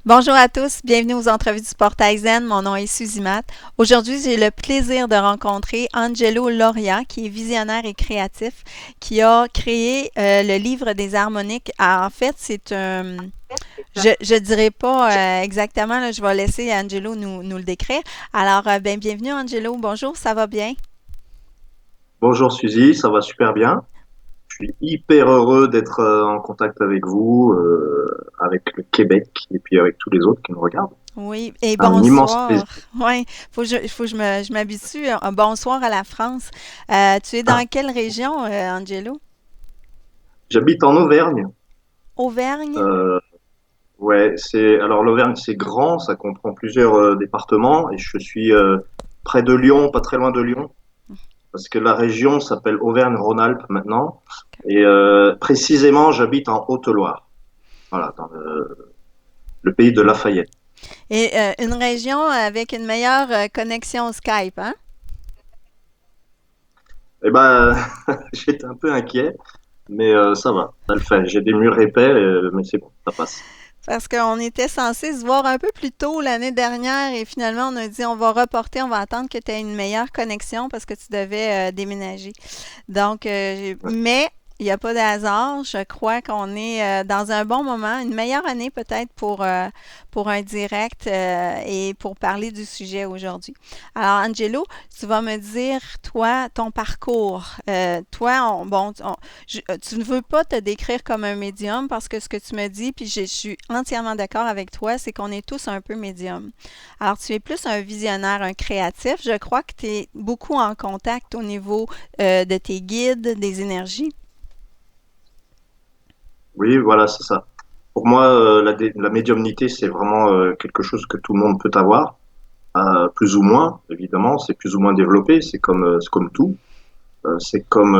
Bonjour à tous, bienvenue aux entrevues du Portail Zen. Mon nom est Suzy Matt. Aujourd'hui, j'ai le plaisir de rencontrer Angelo Loria, qui est visionnaire et créatif, qui a créé le livre des harmoniques. En fait, c'est un... Je dirais pas exactement, là, je vais laisser Angelo nous le décrire. Alors, bienvenue Angelo, bonjour, ça va bien? Bonjour Suzy, ça va super bien. Je suis hyper heureux d'être en contact avec vous, avec le Québec et puis avec tous les autres qui nous regardent. Oui, et C'est un immense bonsoir. plaisir. Oui, faut que je m'habitue. Un bonsoir à la France. Tu es dans Ah, quelle région, Angelo? j'habite en Auvergne. Auvergne? Euh, ouais, alors l'Auvergne c'est grand, ça comprend plusieurs départements et je suis près de Lyon, pas très loin de Lyon, parce que la région s'appelle Auvergne-Rhône-Alpes maintenant et précisément j'habite en Haute-Loire, voilà, dans le pays de Lafayette. Et une région avec une meilleure connexion Skype, hein? Eh ben, j'étais un peu inquiet. Mais ça va, ça le fait. J'ai des murs épais, mais c'est bon, ça passe. Parce qu'on était censé se voir un peu plus tôt l'année dernière et finalement on a dit on va reporter, on va attendre que tu aies une meilleure connexion parce que tu devais déménager. Donc, Ouais. mais il n'y a pas de hasard. Je crois qu'on est dans un bon moment, une meilleure année peut-être pour un direct et pour parler du sujet aujourd'hui. Alors, Angelo, tu vas me dire, toi, ton parcours. Toi, tu ne veux pas te décrire comme un médium parce que ce que tu me dis, puis je suis entièrement d'accord avec toi, c'est qu'on est tous un peu médium. Alors, tu es plus un visionnaire, un créatif. Je crois que tu es beaucoup en contact au niveau de tes guides, des énergies. Oui, voilà, c'est ça. Pour moi, la médiumnité, c'est vraiment quelque chose que tout le monde peut avoir, plus ou moins, évidemment. C'est plus ou moins développé. C'est comme tout. C'est comme,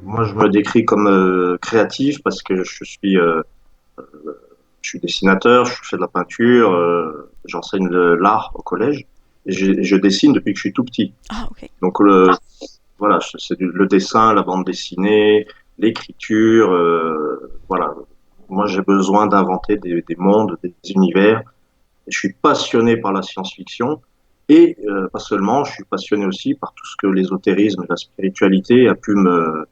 moi, je me décris comme créatif parce que je suis dessinateur, je fais de la peinture, j'enseigne l'art au collège et je dessine depuis que je suis tout petit. Ah, OK. Donc voilà, le dessin, la bande dessinée, l'écriture, voilà. Moi, j'ai besoin d'inventer des mondes, des univers. Et je suis passionné par la science-fiction et pas seulement, je suis passionné aussi par tout ce que l'ésotérisme et la spiritualité a pu me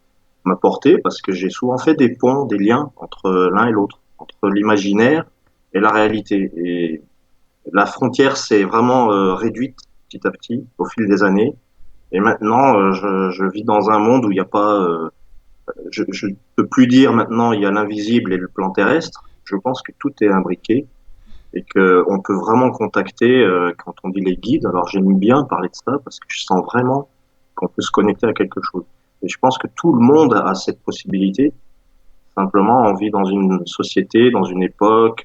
m'apporter parce que j'ai souvent fait des ponts, des liens entre l'un et l'autre, entre l'imaginaire et la réalité. Et la frontière s'est vraiment réduite petit à petit au fil des années. Et maintenant, je vis dans un monde où il n'y a pas, je ne peux plus dire maintenant il y a l'invisible et le plan terrestre. Je pense que tout est imbriqué et que on peut vraiment contacter quand on dit les guides. Alors j'aime bien parler de ça parce que je sens vraiment qu'on peut se connecter à quelque chose. Et je pense que tout le monde a cette possibilité. Simplement, on vit dans une société, dans une époque,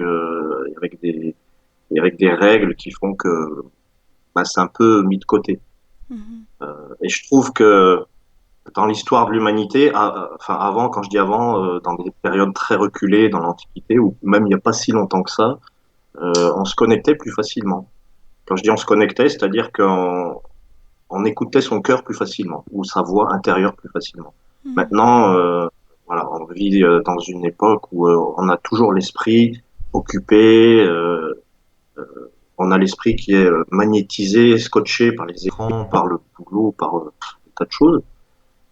avec des règles qui font que bah, c'est un peu mis de côté. Mhm. Et je trouve que dans l'histoire de l'humanité, enfin avant, quand je dis avant, dans des périodes très reculées dans l'Antiquité, ou même il n'y a pas si longtemps que ça, on se connectait plus facilement. Quand je dis on se connectait, c'est-à-dire on écoutait son cœur plus facilement, ou sa voix intérieure plus facilement. Mhm. Maintenant, voilà, on vit dans une époque où on a toujours l'esprit occupé, on a l'esprit qui est magnétisé, scotché par les écrans, par le boulot, par des tas de choses.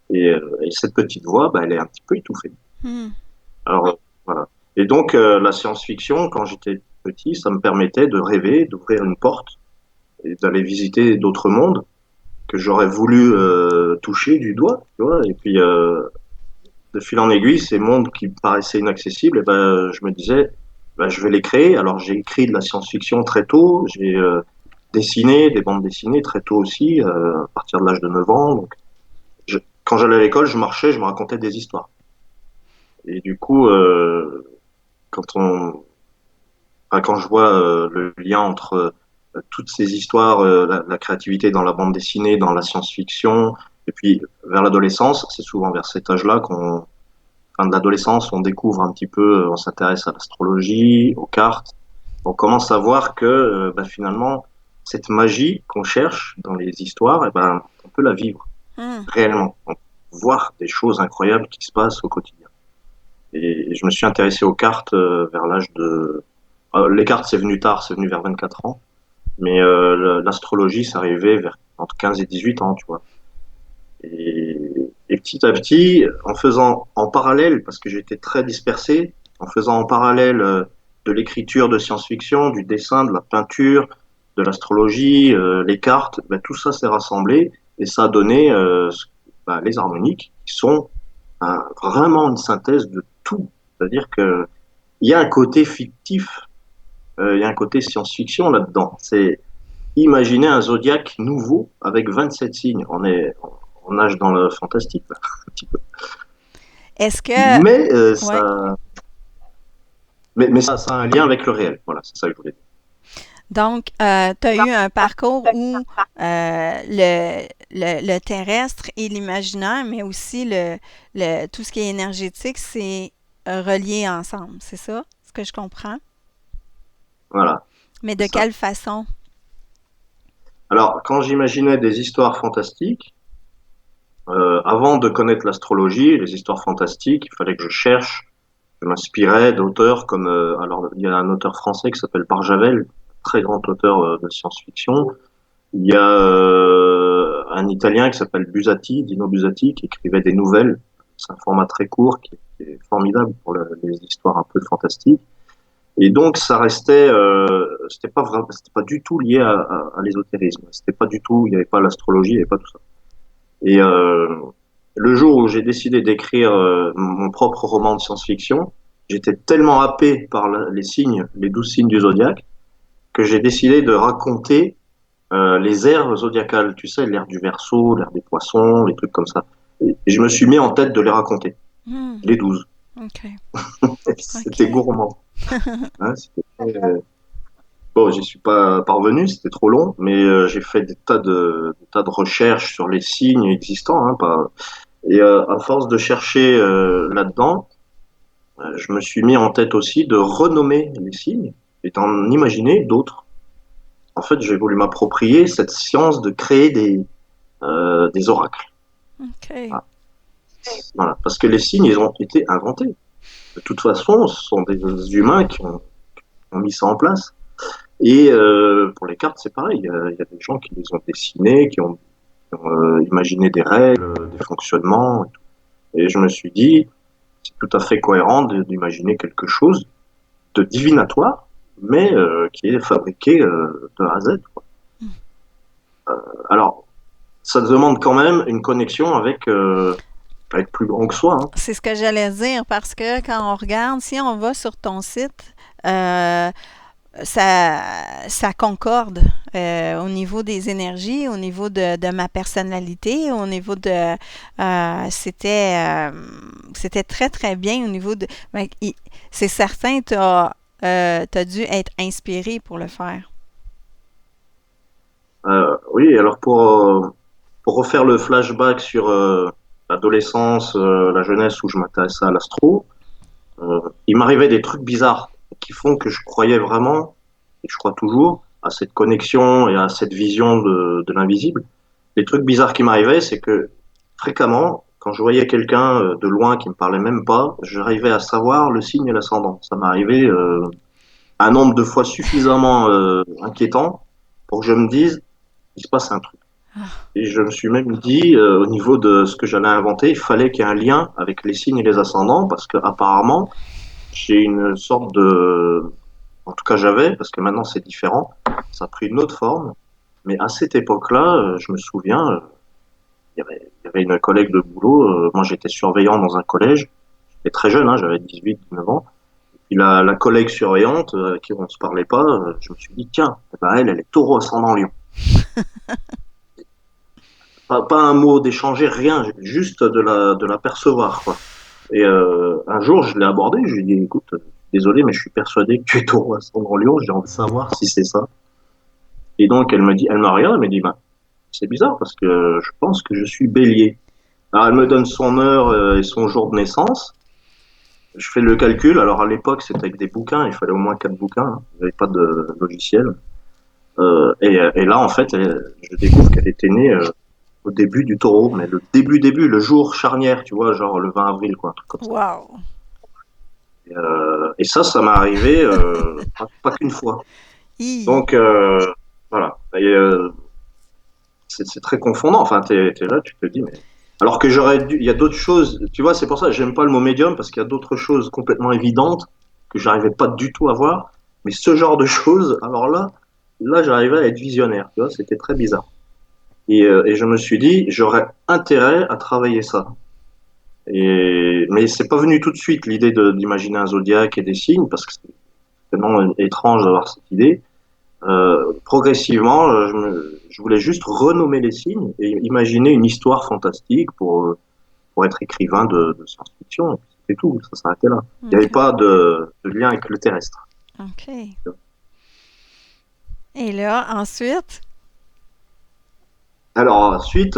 Et cette petite voix, bah, elle est un petit peu étouffée. Mhm. Alors, voilà. Et donc, la science-fiction, quand j'étais petit, ça me permettait de rêver, d'ouvrir une porte et d'aller visiter d'autres mondes que j'aurais voulu toucher du doigt, tu vois. Et puis, de fil en aiguille, ces mondes qui me paraissaient inaccessibles, et ben, je me disais, ben, je vais les créer. Alors, j'ai écrit de la science-fiction très tôt, j'ai dessiné des bandes dessinées très tôt aussi, à partir de l'âge de 9 ans. Donc, quand j'allais à l'école, je marchais, je me racontais des histoires. Et du coup, quand on, quand je vois le lien entre toutes ces histoires, la créativité dans la bande dessinée, dans la science-fiction, et puis vers l'adolescence, c'est souvent vers cet âge-là fin de l'adolescence, on découvre un petit peu, on s'intéresse à l'astrologie, aux cartes, on commence à voir que bah, finalement, cette magie qu'on cherche dans les histoires, eh ben, on peut la vivre Mhm. réellement, on peut voir des choses incroyables qui se passent au quotidien. Et je me suis intéressé aux cartes vers l'âge de Les cartes, c'est venu tard, c'est venu vers 24 ans. Mais l'astrologie, c'est arrivé vers entre 15 et 18 ans, tu vois. Et petit à petit, en faisant en parallèle, parce que j'étais très dispersé, en faisant en parallèle de l'écriture de science-fiction, du dessin, de la peinture, de l'astrologie, les cartes, ben, tout ça s'est rassemblé et ça a donné ben, les harmoniques qui sont vraiment une synthèse de tout. C'est-à-dire que il y a un côté fictif, il y a un côté science-fiction là-dedans. C'est imaginer un zodiaque nouveau avec 27 signes. On nage dans le fantastique, là, un petit peu. Est-ce que, Mais, ouais. ça a un lien avec le réel. Voilà, c'est ça que je voulais dire. Donc, tu as eu un parcours où le terrestre et l'imaginaire, mais aussi tout ce qui est énergétique, c'est relié ensemble. C'est ça, ce que je comprends? Voilà, Mais c'est de ça. quelle façon? Alors, quand j'imaginais des histoires fantastiques, avant de connaître l'astrologie, les histoires fantastiques, il fallait que je cherche, je m'inspirais d'auteurs comme, alors, il y a un auteur français qui s'appelle Barjavel, très grand auteur de science-fiction. Il y a un Italien qui s'appelle Busati, Dino Busati, qui écrivait des nouvelles. C'est un format très court qui est formidable pour les histoires un peu fantastiques. Et donc ça restait, c'était pas du tout lié à l'ésotérisme. C'était pas du tout, il n'y avait pas l'astrologie, il n'y avait pas tout ça. Et le jour où j'ai décidé d'écrire mon propre roman de science-fiction, j'étais tellement happé par les signes, les 12 signes du zodiaque, que j'ai décidé de raconter les ères zodiacales, tu sais, l'ère du Verseau, l'ère des Poissons, les trucs comme ça. Et je me suis mis en tête de les raconter, Hmm, les 12. OK. C'était OK. gourmand. Hein, bon, j'y suis pas parvenu, c'était trop long, mais j'ai fait des tas de recherches sur les signes existants. Hein, et à force de chercher là-dedans, je me suis mis en tête aussi de renommer les signes et d'en imaginer d'autres. En fait, j'ai voulu m'approprier cette science de créer des oracles. OK. Voilà. Voilà. Parce que les signes, ils ont été inventés. De toute façon, ce sont des humains qui ont mis ça en place. Et pour les cartes, c'est pareil. Il y a des gens qui les ont dessinées, qui ont imaginé des règles, des fonctionnements. Et je me suis dit, c'est tout à fait cohérent d'imaginer quelque chose de divinatoire, mais qui est fabriqué de A à Z, quoi. Alors, ça demande quand même une connexion avec plus grand que soi. Hein. C'est ce que j'allais dire parce que quand on regarde, si on va sur ton site, euh, ça, ça concorde au niveau des énergies, au niveau de ma personnalité, au niveau de... c'était très, très bien au niveau de... ben, c'est certain, tu as, dû être inspiré pour le faire. Oui, alors pour refaire le flashback sur l'adolescence, la jeunesse où je m'intéressais à l'astro, il m'arrivait des trucs bizarres qui font que je croyais vraiment, et je crois toujours, à cette connexion et à cette vision de l'invisible. Les trucs bizarres qui m'arrivaient, c'est que fréquemment, quand je voyais quelqu'un de loin qui me parlait même pas, j'arrivais à savoir le signe et l'ascendant. Ça m'arrivait un nombre de fois suffisamment inquiétant pour que je me dise, il se passe un truc. Et je me suis même dit, au niveau de ce que j'allais inventer, il fallait qu'il y ait un lien avec les signes et les ascendants, parce que apparemment, j'ai une sorte de, en tout cas j'avais, parce que maintenant c'est différent, ça a pris une autre forme. Mais à cette époque-là, je me souviens, il y avait une collègue de boulot, moi j'étais surveillant dans un collège, j'étais très jeune, hein, j'avais 18, 19 ans. Et la collègue surveillante, à qui on ne se parlait pas, je me suis dit, tiens, eh ben, elle est taureau ascendant lion. Pas un mot d'échanger, rien, juste de la percevoir, quoi. Et un jour, je l'ai abordé, je lui ai dit, écoute, désolé, mais je suis persuadé que tu es taureau ascendant lion, j'ai envie de savoir si c'est ça. Et donc, elle me regarde, elle me dit, bah, c'est bizarre parce que je pense que je suis bélier. Alors, elle me donne son heure et son jour de naissance. Je fais le calcul. Alors, à l'époque, c'était avec des bouquins, il fallait au moins 4 bouquins, hein. Il n'y avait pas de logiciel. Et là, en fait, je découvre qu'elle était née au début du taureau, mais le début, le jour charnière, tu vois, genre le 20 avril, quoi, un truc comme ça. Wow! Et ça m'est arrivé pas qu'une fois. Hi. Donc voilà. Et, c'est très confondant. Enfin, t'es là, tu te dis, mais alors que j'aurais dû. Il y a d'autres choses. Tu vois, c'est pour ça que j'aime pas le mot médium parce qu'il y a d'autres choses complètement évidentes que j'arrivais pas du tout à voir. Mais ce genre de choses, alors là, j'arrivais à être visionnaire. Tu vois, c'était très bizarre. Et je me suis dit, j'aurais intérêt à travailler ça. Mais c'est pas venu tout de suite l'idée d'imaginer un zodiaque et des signes parce que c'est tellement étrange d'avoir cette idée. Progressivement, je voulais juste renommer les signes et imaginer une histoire fantastique pour être écrivain de science-fiction. C'est tout, ça s'arrêtait là. Il n'y avait OK. pas de lien avec le terrestre. OK. Et là, ensuite, Alors ensuite,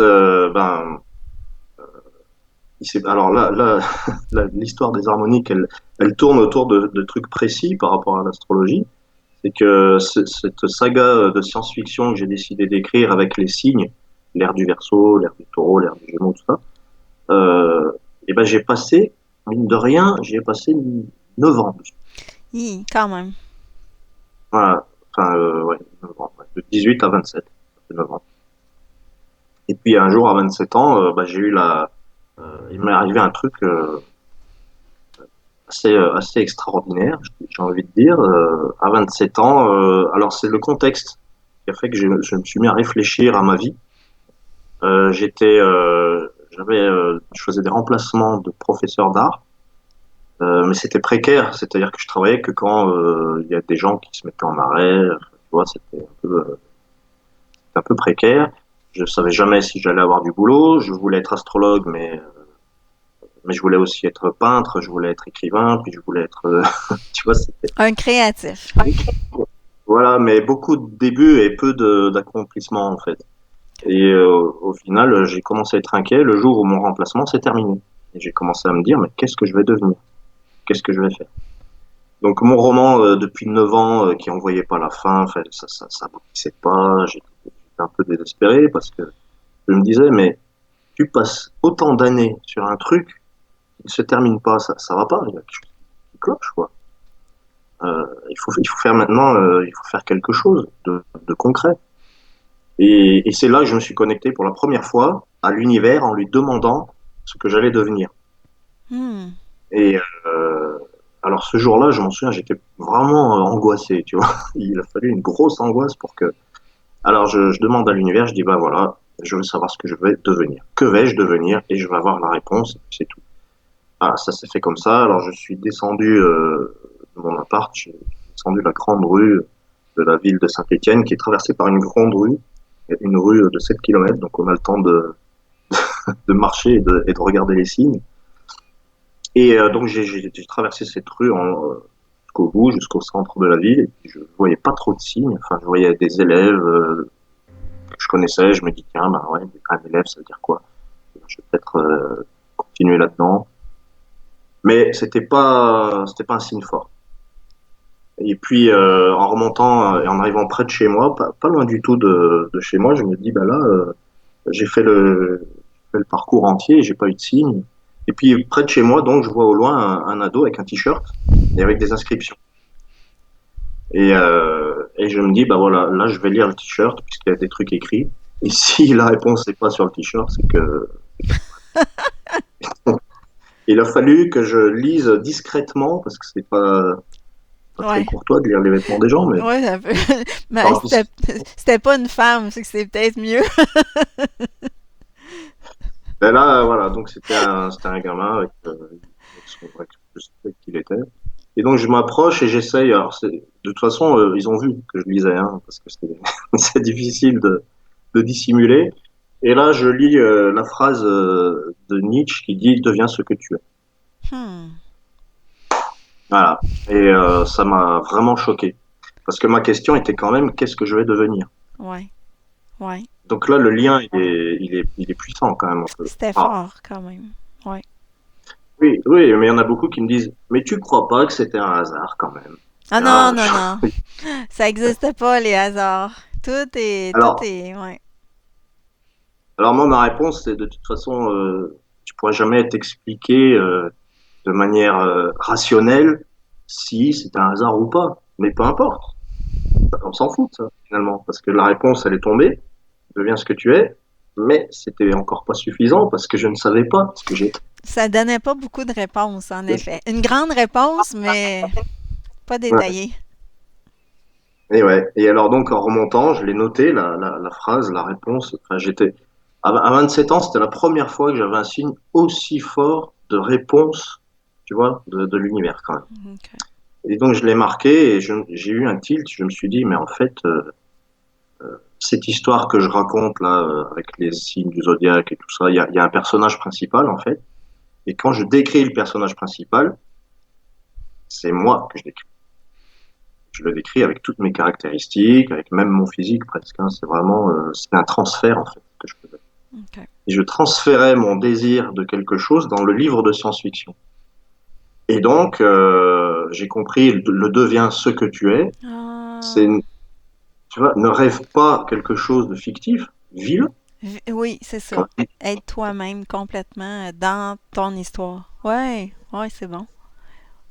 alors là, l'histoire des harmoniques, elle tourne autour de trucs précis par rapport à l'astrologie. C'est que cette saga de science-fiction que j'ai décidé d'écrire avec les signes, l'ère du Verseau, l'ère du Taureau, l'ère du Gémeaux, tout ça, et ben j'ai passé, mine de rien, j'ai passé 9 ans dessus. hi, quand même. Voilà. Enfin, ouais, 9 ans, ouais. De 18 à 27, ça fait 9 ans. Et puis un jour, à 27 ans, j'ai eu il m'est arrivé un truc assez extraordinaire, j'ai envie de dire. À 27 ans, alors c'est le contexte qui a fait que je me suis mis à réfléchir à ma vie. Je faisais des remplacements de professeurs d'art, mais c'était précaire, c'est-à-dire que je travaillais que quand il y a des gens qui se mettaient en arrêt, tu vois, c'était un peu précaire. Je savais jamais si j'allais avoir du boulot. Je voulais être astrologue, mais je voulais aussi être peintre, je voulais être écrivain, puis je voulais être, tu vois, c'était Un créatif. voilà, mais beaucoup de débuts et peu d'accomplissements en fait. Et au final, j'ai commencé à être inquiet le jour où mon remplacement s'est terminé. Et j'ai commencé à me dire, mais qu'est-ce que je vais devenir? Qu'est-ce que je vais faire? Donc mon roman, depuis 9 ans, qui en voyait pas la fin, enfin, ça aboutissait pas. J'étais un peu désespéré parce que je me disais, mais tu passes autant d'années sur un truc qui ne se termine pas, ça va pas. Il y a quelque chose qui cloche, quoi. Il faut faire maintenant, il faut faire quelque chose de concret. Et c'est là que je me suis connecté pour la première fois à l'univers en lui demandant ce que j'allais devenir. Hmm. Et alors ce jour-là, je m'en souviens, j'étais vraiment angoissé, tu vois. Il a fallu une grosse angoisse pour que. Alors je demande à l'univers, je dis bah voilà, je veux savoir ce que je vais devenir. Que vais-je devenir? Et je vais avoir la réponse, et puis c'est tout. Ah, ça s'est fait comme ça. Alors je suis descendu de mon appart, j'ai descendu la grande rue de la ville de Saint-Étienne, qui est traversée par une rue de 7 kilomètres, donc on a le temps de marcher et de regarder les signes. Et donc j'ai traversé cette rue jusqu'au bout, jusqu'au centre de la ville, et puis je voyais pas trop de signes. Enfin, je voyais des élèves que je connaissais. Je me dis tiens, bah ouais, un élève, ça veut dire quoi? Je vais peut-être continuer là-dedans. Mais c'était pas un signe fort. Et puis en remontant et en arrivant près de chez moi, pas loin du tout de chez moi, je me dis bah là, j'ai fait le parcours entier, et j'ai pas eu de signe. Et puis près de chez moi, donc je vois au loin un ado avec un t-shirt et avec des inscriptions. Et je me dis bah voilà, là je vais lire le t-shirt puisqu'il y a des trucs écrits. Et si la réponse n'est pas sur le t-shirt, c'est que il a fallu que je lise discrètement parce que c'est pas très Ouais. courtois de lire les vêtements des gens, mais Ouais, un peu. Mais alors, c'était pas une femme, c'est que c'est peut-être mieux. ben là, voilà, donc c'était un gamin avec je sais qui il était. Et donc je m'approche et j'essaye. Alors de toute façon, ils ont vu que je lisais, hein, parce que c'est difficile de dissimuler. Et là, je lis la phrase de Nietzsche qui dit «Deviens ce que tu es». Hmm. Voilà. Et ça m'a vraiment choqué. Parce que ma question était quand même qu'est-ce que je vais devenir? Ouais, ouais. Donc là, le lien, il est puissant quand même. C'était Ah, fort quand même. Ouais. oui, oui, mais il y en a beaucoup qui me disent, mais tu crois pas que c'était un hasard quand même? Ah Et non, là, non, non. Ça existe pas, les hasards. Tout alors, est, ouais. alors moi, ma réponse, c'est de toute façon, tu pourras jamais t'expliquer. de manière rationnelle si c'est un hasard ou pas. Mais peu importe, on s'en fout de ça finalement, parce que la réponse elle est tombée, deviens ce que tu es, mais c'était encore pas suffisant parce que je ne savais pas ce que j'étais. Ça donnait pas beaucoup de réponses, en effet. Une grande réponse, mais pas Ouais. détaillée. Et ouais. Et alors donc en remontant, je l'ai noté la phrase, la réponse. Enfin, j'étais à 27 ans, c'était la première fois que j'avais un signe aussi fort de réponse, tu vois, de l'univers quand même. OK. Et donc je l'ai marqué et j'ai eu un tilt. Je me suis dit, mais en fait, cette histoire que je raconte là, avec les signes du zodiaque et tout ça, il y a un personnage principal en fait. Et quand je décris le personnage principal, c'est moi que je décris. Je le décris avec toutes mes caractéristiques, avec même mon physique presque, hein. C'est vraiment, c'est un transfert en fait que je faisais. OK. Et je transférais mon désir de quelque chose dans le livre de science-fiction. Et donc, j'ai compris, le deviens ce que tu es. C'est, Ah, tu vois, ne rêve pas quelque chose de fictif, vis-le. oui, c'est ça. Être toi-même complètement dans ton histoire. Ouais, ouais, c'est bon.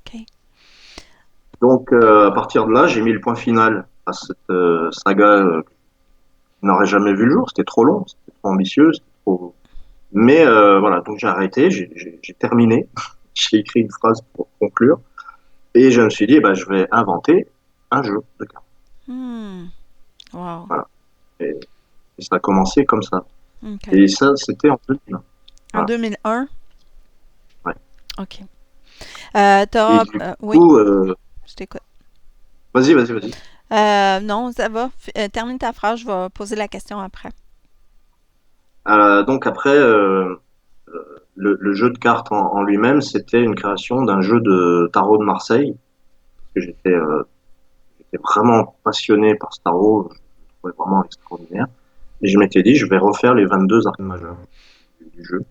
OK. Donc, à partir de là, j'ai mis le point final à cette saga qui n'aurait jamais vu le jour. C'était trop long, c'était trop ambitieux, c'était trop. Mais voilà, donc j'ai arrêté, j'ai terminé, j'ai écrit une phrase pour conclure, et je me suis dit, bah, je vais inventer un jeu de cartes. Hmm. Wow. Voilà. Et, et ça a commencé comme ça. OK. Et ça, c'était en 2000. En Voilà. 2001? Ouais. OK. Et du Oui, coup, je t'écoute. vas-y. Non, ça va. Termine ta phrase, je vais poser la question après. Donc après, le jeu de cartes en lui-même, c'était une création d'un jeu de tarot de Marseille, parce que j'étais vraiment passionné par ce tarot, je le trouvais vraiment extraordinaire. Et je m'étais dit, je vais refaire les 22 arcanes majeures du jeu.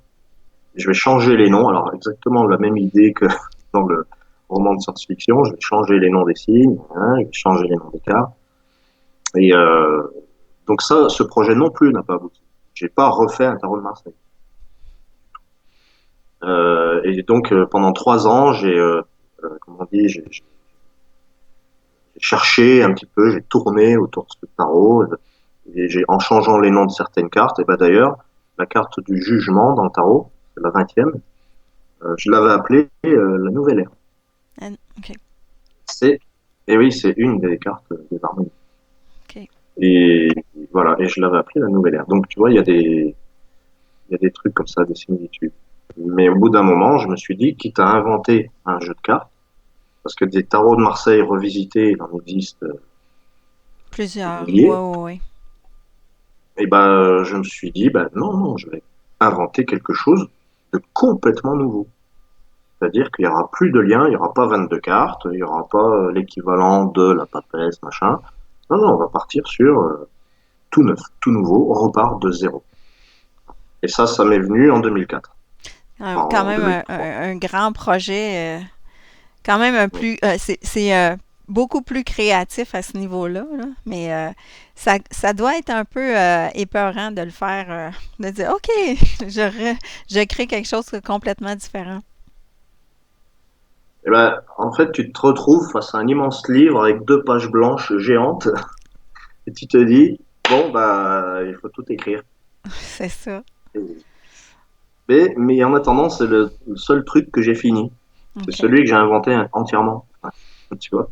Je vais changer les noms, alors exactement la même idée que dans le roman de science-fiction, je vais changer les noms des signes, hein, je vais changer les noms des cartes. Et donc ça, ce projet non plus n'a pas abouti. J'ai pas refait un tarot de Marseille. Et donc pendant 3 ans, comment on dit, j'ai cherché un petit peu, j'ai tourné autour de ce tarot, et en changeant les noms de certaines cartes. Et ben d'ailleurs, la carte du jugement dans le tarot, c'est la 20e, je l'avais appelée la nouvelle ère. OK. C'est, et oui, c'est une des cartes des harmonies. OK. Et voilà, et je l'avais appelée la nouvelle ère. Donc tu vois, il y a des trucs comme ça, des similitudes. Mais au bout d'un moment, je me suis dit, quitte à inventer un jeu de cartes, parce que des tarots de Marseille revisités, il en existe des Plusieurs. Ouais, milliers, ouais, ouais. et ben, je me suis dit, ben non, je vais inventer quelque chose de complètement nouveau. C'est-à-dire qu'il y aura plus de lien, il y aura pas 22 cartes, il y aura pas l'équivalent de la papesse, machin. Non, on va partir sur tout neuf, tout nouveau, on repart de zéro. Et ça m'est venu en 2004, Quand en même 2003. un grand projet. Quand même un Oui. plus. C'est beaucoup plus créatif à ce niveau-là, là. Mais ça doit être un peu épeurant de le faire, de dire OK, je crée quelque chose de complètement différent. Et ben, en fait, tu te retrouves face à un immense livre avec 2 pages blanches géantes, et tu te dis, bon, bah, il faut tout écrire. C'est ça. Mais en attendant, c'est le seul truc que j'ai fini. C'est OK. celui que j'ai inventé entièrement. Ouais, tu vois?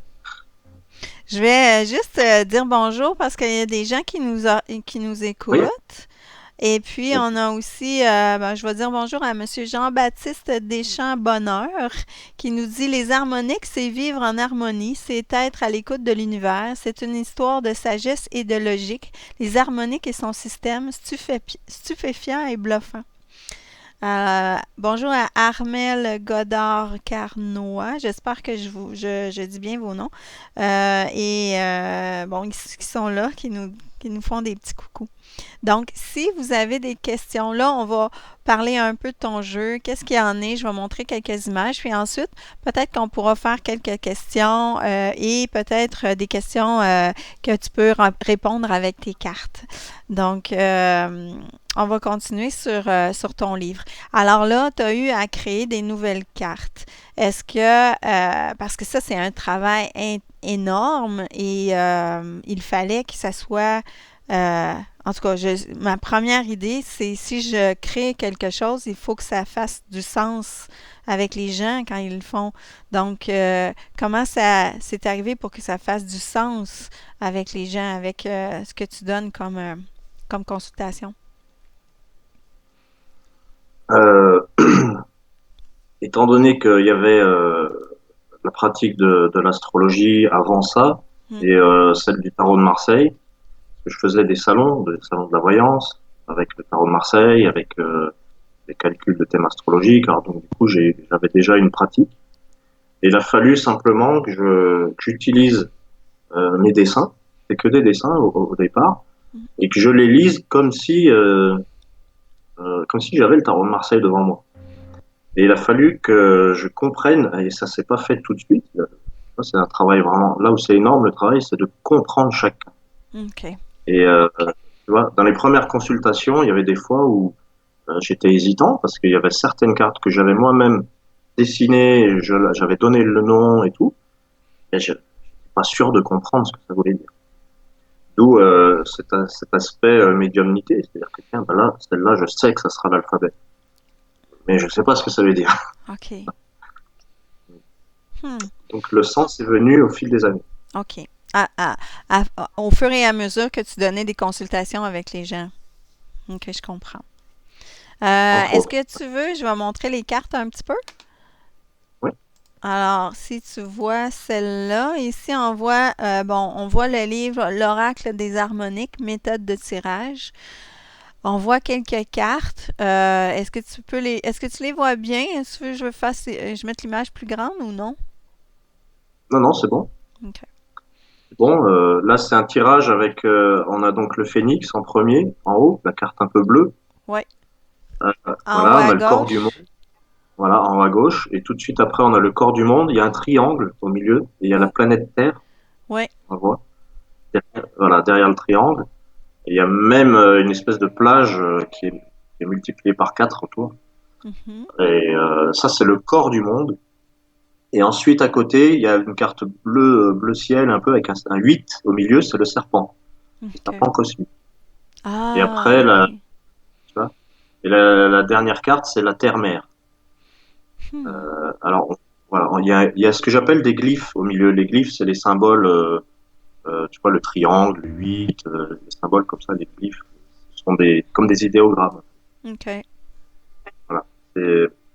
Je vais juste dire bonjour parce qu'il y a des gens qui nous Oui. écoutent. Et puis, on a aussi, ben, je vais dire bonjour à Monsieur Jean-Baptiste Deschamps-Bonheur qui nous dit les harmoniques, c'est vivre en harmonie, c'est être à l'écoute de l'univers, c'est une histoire de sagesse et de logique. Les harmoniques et son système stupéfiant et bluffant. Bonjour à Armel Godard-Carnois. J'espère que je dis bien vos noms. Bon, qui sont là, qui nous font des petits coucous. Donc, si vous avez des questions, là, on va parler un peu de ton jeu, qu'est-ce qu'il y en est, je vais montrer quelques images, puis ensuite, peut-être qu'on pourra faire quelques questions et peut-être des questions que tu peux répondre avec tes cartes. Donc, on va continuer sur ton livre. Alors là, tu as eu à créer des nouvelles cartes. Est-ce que, parce que ça, c'est un travail énorme et il fallait que ça soit en tout cas, ma première idée, c'est si je crée quelque chose, il faut que ça fasse du sens avec les gens quand ils le font. Donc, comment ça s'est arrivé pour que ça fasse du sens avec les gens, avec ce que tu donnes comme consultation? Euh, Étant donné qu'il y avait la pratique de l'astrologie avant ça, Hmm. et celle du tarot de Marseille, je faisais des salons de la voyance, avec le tarot de Marseille, avec des calculs de thèmes astrologiques. Alors donc du coup, j'avais déjà une pratique. Et il a fallu simplement que j'utilise mes dessins, c'est que des dessins au départ, et que je les lise comme si j'avais le tarot de Marseille devant moi. Et il a fallu que je comprenne, et ça s'est pas fait tout de suite. Ça, c'est un travail vraiment, là où c'est énorme le travail, c'est de comprendre chacun. OK. Et tu vois, dans les premières consultations, il y avait des fois où j'étais hésitant parce qu'il y avait certaines cartes que j'avais moi-même dessinées, j'avais donné le nom et tout, et je n'étais pas sûr de comprendre ce que ça voulait dire. D'où cet aspect médiumnité, c'est-à-dire que tiens, ben là, celle-là, je sais que ça sera l'alphabet, mais je sais pas ce que ça veut dire. OK. Hmm. Donc le sens est venu au fil des années. OK. Au fur et à mesure que tu donnais des consultations avec les gens. OK, je comprends. Entre Est-ce autres. que tu veux, je vais montrer les cartes un petit peu? Oui. Alors, si tu vois celle-là, ici on voit le livre L'Oracle des harmoniques, méthode de tirage. On voit quelques cartes. Est-ce que tu les vois bien? Est-ce que je mette l'image plus grande ou non? Non, non, c'est bon. OK. C'est bon, là, c'est un tirage avec, on a donc le phénix en premier, en haut, la carte un peu bleue. Ouais. En haut Voilà, on à a le corps du monde, gauche. voilà, en haut à gauche. Et tout de suite après, on a le corps du monde. Il y a un triangle au milieu. Et il y a la Oh, planète Terre, ouais. on voit. Voilà, derrière le triangle. Et il y a même une espèce de plage qui est multipliée par 4 autour. Mhm. Et ça, c'est le corps du monde. Et ensuite, à côté, il y a une carte bleu ciel, un peu avec un 8 au milieu, c'est le OK. serpent cosmique. Et Ah, après, OK. tu vois, et la dernière carte, c'est la terre-mère. Hmm. Alors, voilà, il y a ce que j'appelle des glyphes au milieu. Les glyphes, c'est les symboles, tu vois, le triangle, le 8, les symboles comme ça, les glyphes, ce sont comme des idéogrammes. OK. Voilà.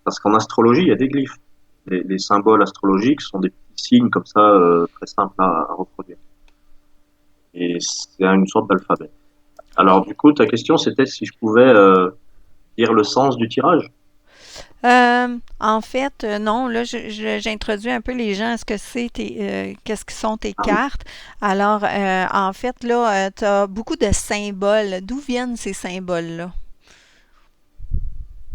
Parce qu'en astrologie, il y a des glyphes. Les symboles astrologiques sont des petits signes comme ça, très simples à reproduire. Et c'est une sorte d'alphabet. Alors, OK. du coup, ta question, c'était si je pouvais dire le sens du tirage. En fait, non, là, j'introduis un peu les gens à ce que qu'est-ce que sont tes Ah oui. cartes. Alors, en fait, là, tu as beaucoup de symboles. D'où viennent ces symboles-là?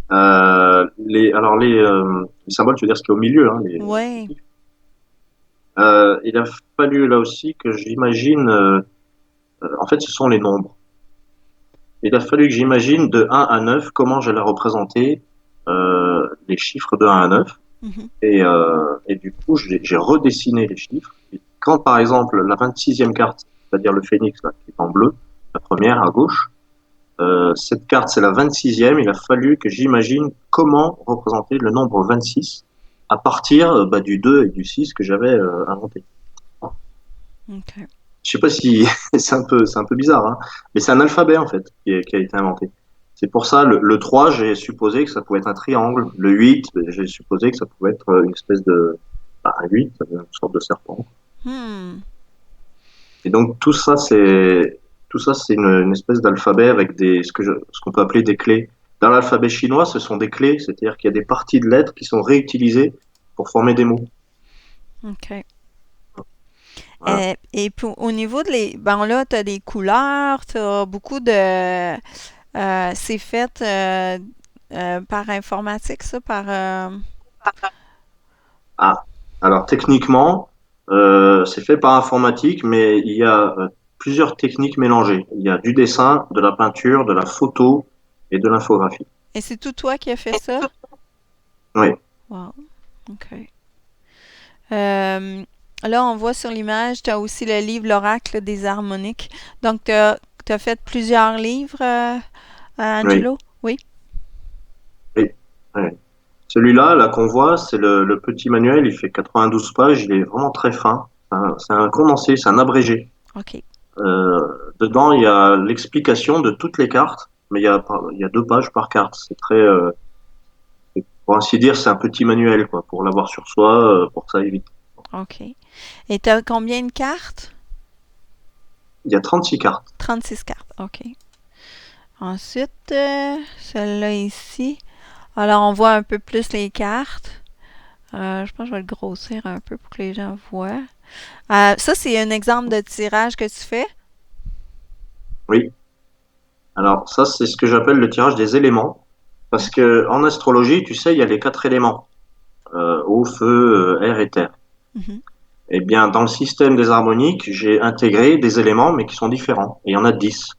Alors, les symboles, tu veux dire ce qui est au milieu, hein, les Oui. glyphes. Il a fallu là aussi que j'imagine, en fait, ce sont les nombres. Il a fallu que j'imagine de 1 à 9 comment j'allais représenter les chiffres de 1 à 9. Mhm. Et du coup, j'ai redessiné les chiffres. Et quand, par exemple, la 26e carte, c'est-à-dire le phénix, là, qui est en bleu, la première à gauche, cette carte, c'est la 26e, il a fallu que j'imagine comment représenter le nombre 26 à partir bah, du 2 et du 6 que j'avais inventé. OK. Je sais pas si c'est un peu bizarre, hein, mais c'est un alphabet en fait qui a été inventé. C'est pour ça le 3, j'ai supposé que ça pouvait être un triangle. Le 8, ben, j'ai supposé que ça pouvait être une espèce de bah, un 8, une sorte de serpent. Hmm. Et donc tout ça c'est une espèce d'alphabet avec ce qu'on peut appeler des clés. Dans l'alphabet chinois, ce sont des clés, c'est-à-dire qu'il y a des parties de lettres qui sont réutilisées pour former des mots. OK. Voilà. Et au niveau bon là, tu as des couleurs, tu as beaucoup de... c'est fait par informatique, ça, Ah, alors techniquement, c'est fait par informatique, mais il y a plusieurs techniques mélangées. Il y a du dessin, de la peinture, de la photo et de l'infographie. Et c'est tout toi qui as fait ça? Oui, Wow, OK. Euh, Là, on voit sur l'image, tu as aussi le livre L'Oracle des harmoniques. Donc, tu as fait plusieurs livres, oui, Angelo? Oui? oui, oui. Celui-là, là qu'on voit, c'est le petit manuel. Il fait 92 pages. Il est vraiment très fin. C'est un condensé, c'est un abrégé. OK. Dedans, il y a l'explication de toutes les cartes, mais il y a 2 pages par carte. C'est très, pour ainsi dire, c'est un petit manuel, quoi, pour l'avoir sur soi, pour que ça aille vite. OK. Et tu as combien de cartes? Il y a 36 cartes. 36 cartes. OK. Ensuite, celle-là ici. Alors, on voit un peu plus les cartes. Je pense que je vais le grossir un peu pour que les gens voient. Ça, c'est un exemple de tirage que tu fais? Oui. Alors, ça, c'est ce que j'appelle le tirage des éléments. Parce que en astrologie, tu sais, il y a les 4 éléments, eau, feu, air et terre. Mhm. Eh bien, dans le système des harmoniques, j'ai intégré des éléments, mais qui sont différents. Et il y en a 10.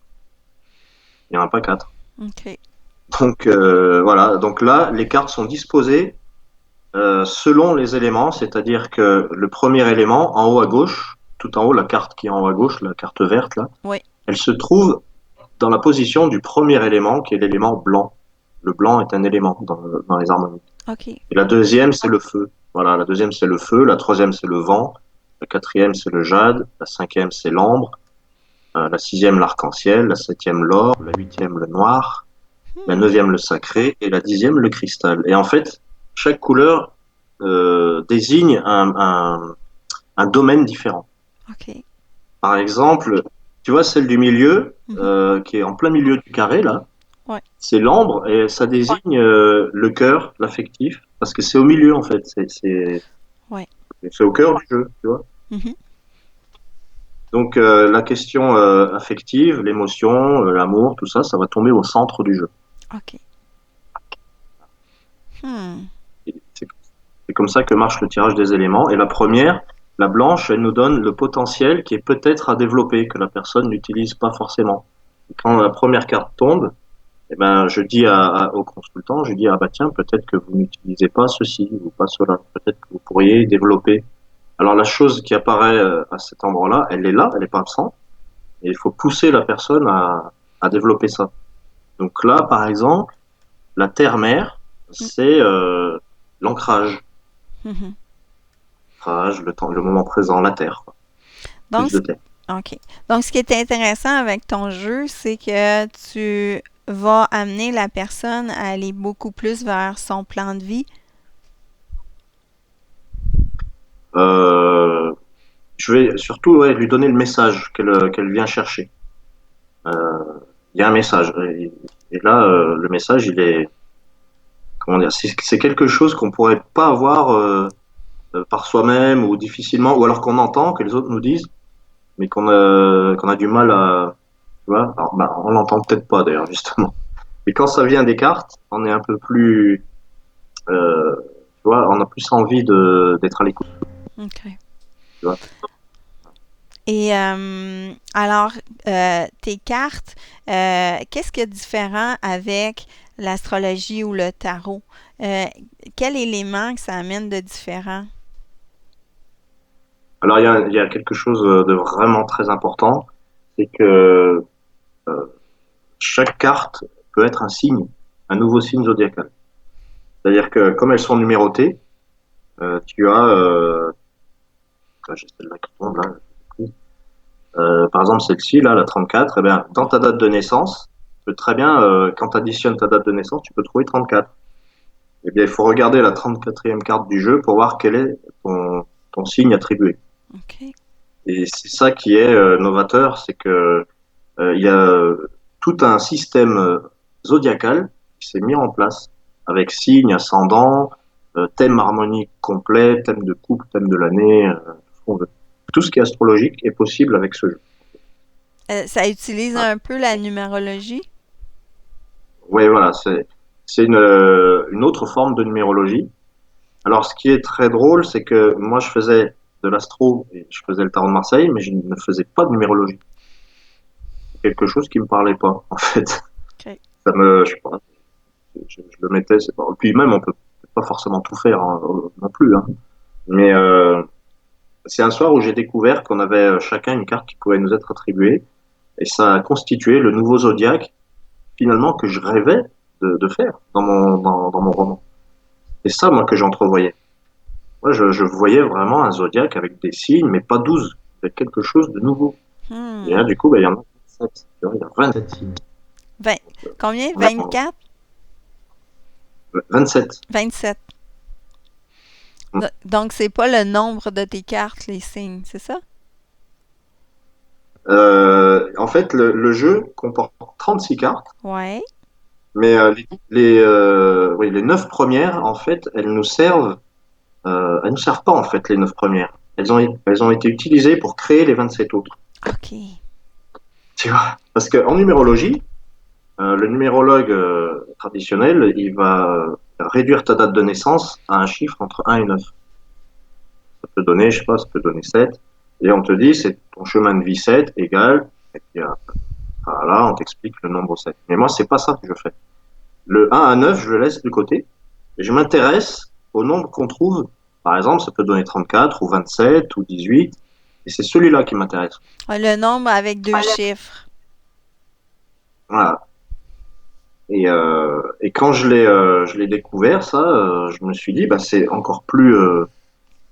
Il n'y en a pas 4. OK. Donc, voilà. Donc là, les cartes sont disposées selon les éléments, c'est-à-dire que le premier élément, en haut à gauche, tout en haut, la carte qui est en haut à gauche, la carte verte, là, Oui. elle se trouve dans la position du premier élément, qui est l'élément blanc. Le blanc est un élément dans les harmoniques. OK. Et la deuxième, c'est le feu. Voilà, la deuxième, c'est le feu. La troisième, c'est le vent. La quatrième, c'est le jade. La cinquième, c'est l'ambre. La sixième, l'arc-en-ciel. La septième, l'or. La huitième, le noir. La Hmm. neuvième, le sacré. Et la dixième, le cristal. Et en fait, chaque couleur désigne un domaine différent. OK. Par exemple, tu vois celle du milieu, Mhm. qui est en plein milieu du carré, là, Ouais. c'est l'ambre et ça désigne le cœur, l'affectif, parce que c'est au milieu en fait, Ouais. c'est au cœur du jeu, tu vois. Mhm. Donc la question affective, l'émotion, l'amour, tout ça, ça va tomber au centre du jeu. OK. Hmm. Et c'est comme ça que marche le tirage des éléments. Et la première, la blanche, elle nous donne le potentiel qui est peut-être à développer, que la personne n'utilise pas forcément. Et quand la première carte tombe, eh ben, je dis au consultant, je dis, ah bah tiens, peut-être que vous n'utilisez pas ceci ou pas cela. Peut-être que vous pourriez développer. Alors la chose qui apparaît à cet endroit-là, elle est là, elle n'est pas absente. Et il faut pousser la personne à développer ça. Donc là, par exemple, la terre-mère, c'est l'ancrage. Mhm. L'ancrage, le temps, le moment présent, la terre, quoi. Donc, Plus de terre. OK. Donc, ce qui est intéressant avec ton jeu, c'est que tu vas amener la personne à aller beaucoup plus vers son plan de vie. Euh, je vais surtout ouais, lui donner le message qu'elle vient chercher. Euh, il y a un message. Et là, le message, il est, comment dire, c'est quelque chose qu'on pourrait pas avoir par soi-même ou difficilement, ou alors qu'on entend, que les autres nous disent, mais qu'on a du mal à, tu vois. Alors, bah, on l'entend peut-être pas d'ailleurs, justement. Mais quand ça vient des cartes, on est un peu plus, tu vois, on a plus envie d'être à l'écoute, OK. tu vois. Et alors, tes cartes, qu'est-ce qui est différent avec l'astrologie ou le tarot? Euh, Quel élément que ça amène de différent? Alors, il y a quelque chose de vraiment très important, c'est que euh, chaque carte peut être un signe, un nouveau signe zodiacal. C'est-à-dire que comme elles sont numérotées, tu as, j'ai celle-là qui tombe là, par exemple celle-ci, là, la 34, eh bien, dans ta date de naissance, tu peux très bien, quand tu additionnes ta date de naissance, tu peux trouver 34. Eh bien, il faut regarder la 34e carte du jeu pour voir quel est ton signe attribué. OK. Et c'est ça qui est novateur, c'est que il y a tout un système zodiacal qui s'est mis en place avec signes, ascendants, thème harmonique complet, thème de couple, thème de l'année, tout ce qu'on veut. tout ce qui est astrologique est possible avec ce jeu. Ça utilise Ah. un peu la numérologie? Oui, voilà, c'est une autre forme de numérologie. Alors, ce qui est très drôle, c'est que moi, je faisais de l'astro et je faisais le tarot de Marseille, mais je ne faisais pas de numérologie. C'est quelque chose qui me parlait pas, en fait. OK. Je sais pas, je le mettais. C'est pas... Puis même, on peut pas forcément tout faire hein, non plus. Hein. Mais c'est un soir où j'ai découvert qu'on avait chacun une carte qui pouvait nous être attribuée, et ça a constitué le nouveau zodiaque finalement que je rêvais de faire dans mon roman. Et ça, moi, que j'entrevoyais. Moi, je voyais vraiment un zodiaque avec des signes, mais pas 12. Avec quelque chose de nouveau. Et là, Hmm. du coup, bah, il y en a 27. Tu vois, il y a 27 signes. 20. Combien? On a 24? 27. 27. Donc, c'est pas le nombre de tes cartes, les signes, c'est ça? En fait, le jeu comporte 36 cartes, Ouais. mais oui, les 9 premières, en fait, elles nous servent pas, en fait, les 9 premières. Elles ont été utilisées pour créer les 27 autres. OK. Tu vois? Parce qu'en numérologie, le numérologue traditionnel, il va réduire ta date de naissance à un chiffre entre 1 et 9. Ça peut donner, je sais pas, ça peut donner 7. Et on te dit, c'est ton chemin de vie 7 égale, et puis voilà, on t'explique le nombre 7. Mais moi, c'est pas ça que je fais. Le 1 à 9, je le laisse de côté. Et je m'intéresse au nombre qu'on trouve. Par exemple, ça peut donner 34 ou 27 ou 18. Et c'est celui-là qui m'intéresse. Le nombre avec deux chiffres. Voilà. Et quand je l'ai découvert, ça, je me suis dit, bah, c'est encore plus,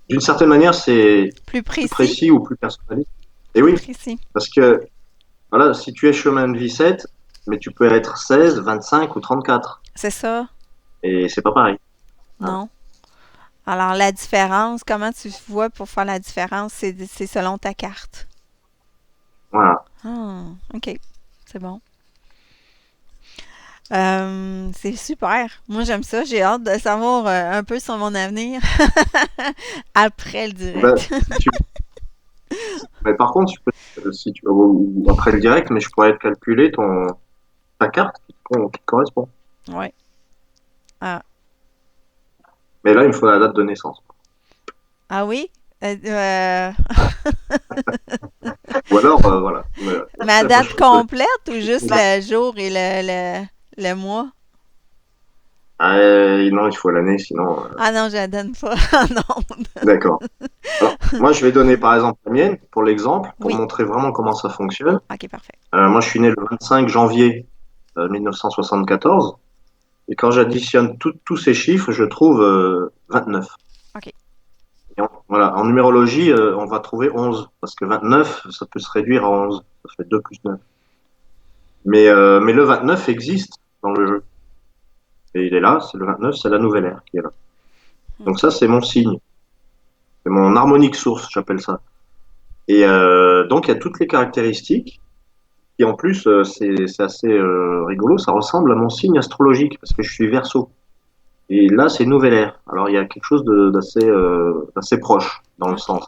d'une certaine manière, c'est Plus plus précis? précis ou plus personnaliste. Et Plus oui, précis. parce que, voilà, si tu es chemin de vie 7, mais tu peux être 16, 25 ou 34. C'est ça? Et c'est pas pareil. Voilà. Non. Alors, la différence, comment tu vois pour faire la différence? C'est selon ta carte. Voilà. Ah, OK. C'est bon. C'est super. Moi, j'aime ça. J'ai hâte de savoir un peu sur mon avenir après le Ben, direct. si tu, mais par contre, si tu, ou après le direct, mais je pourrais te calculer ta carte qui te correspond. Ouais. Ah, Mais là, il me faut la date de naissance. ah oui? Ou alors, voilà. Ma date complète ou juste le jour et le mois? Non, il faut l'année, sinon. Ah non, je la donne pas. Ah non. D'accord. Alors, moi, je vais donner par exemple la mienne pour l'exemple, pour Oui. montrer vraiment comment ça fonctionne. OK, parfait. Moi, je suis né le 25 janvier 1974, et quand j'additionne tous ces chiffres, je trouve 29. OK. Voilà, en numérologie, on va trouver 11, parce que 29, ça peut se réduire à 11. Ça fait 2 plus 9. Mais le 29 existe dans le jeu. Et il est là, c'est le 29, c'est la nouvelle ère qui est là. Donc ça, OK. c'est mon signe. C'est mon harmonique source, j'appelle ça. Et donc, il y a toutes les caractéristiques. Et en plus, c'est assez rigolo, ça ressemble à mon signe astrologique, parce que je suis Verseau. Et là, c'est nouvelle ère. Alors, il y a quelque chose d'assez proche dans le OK. sens.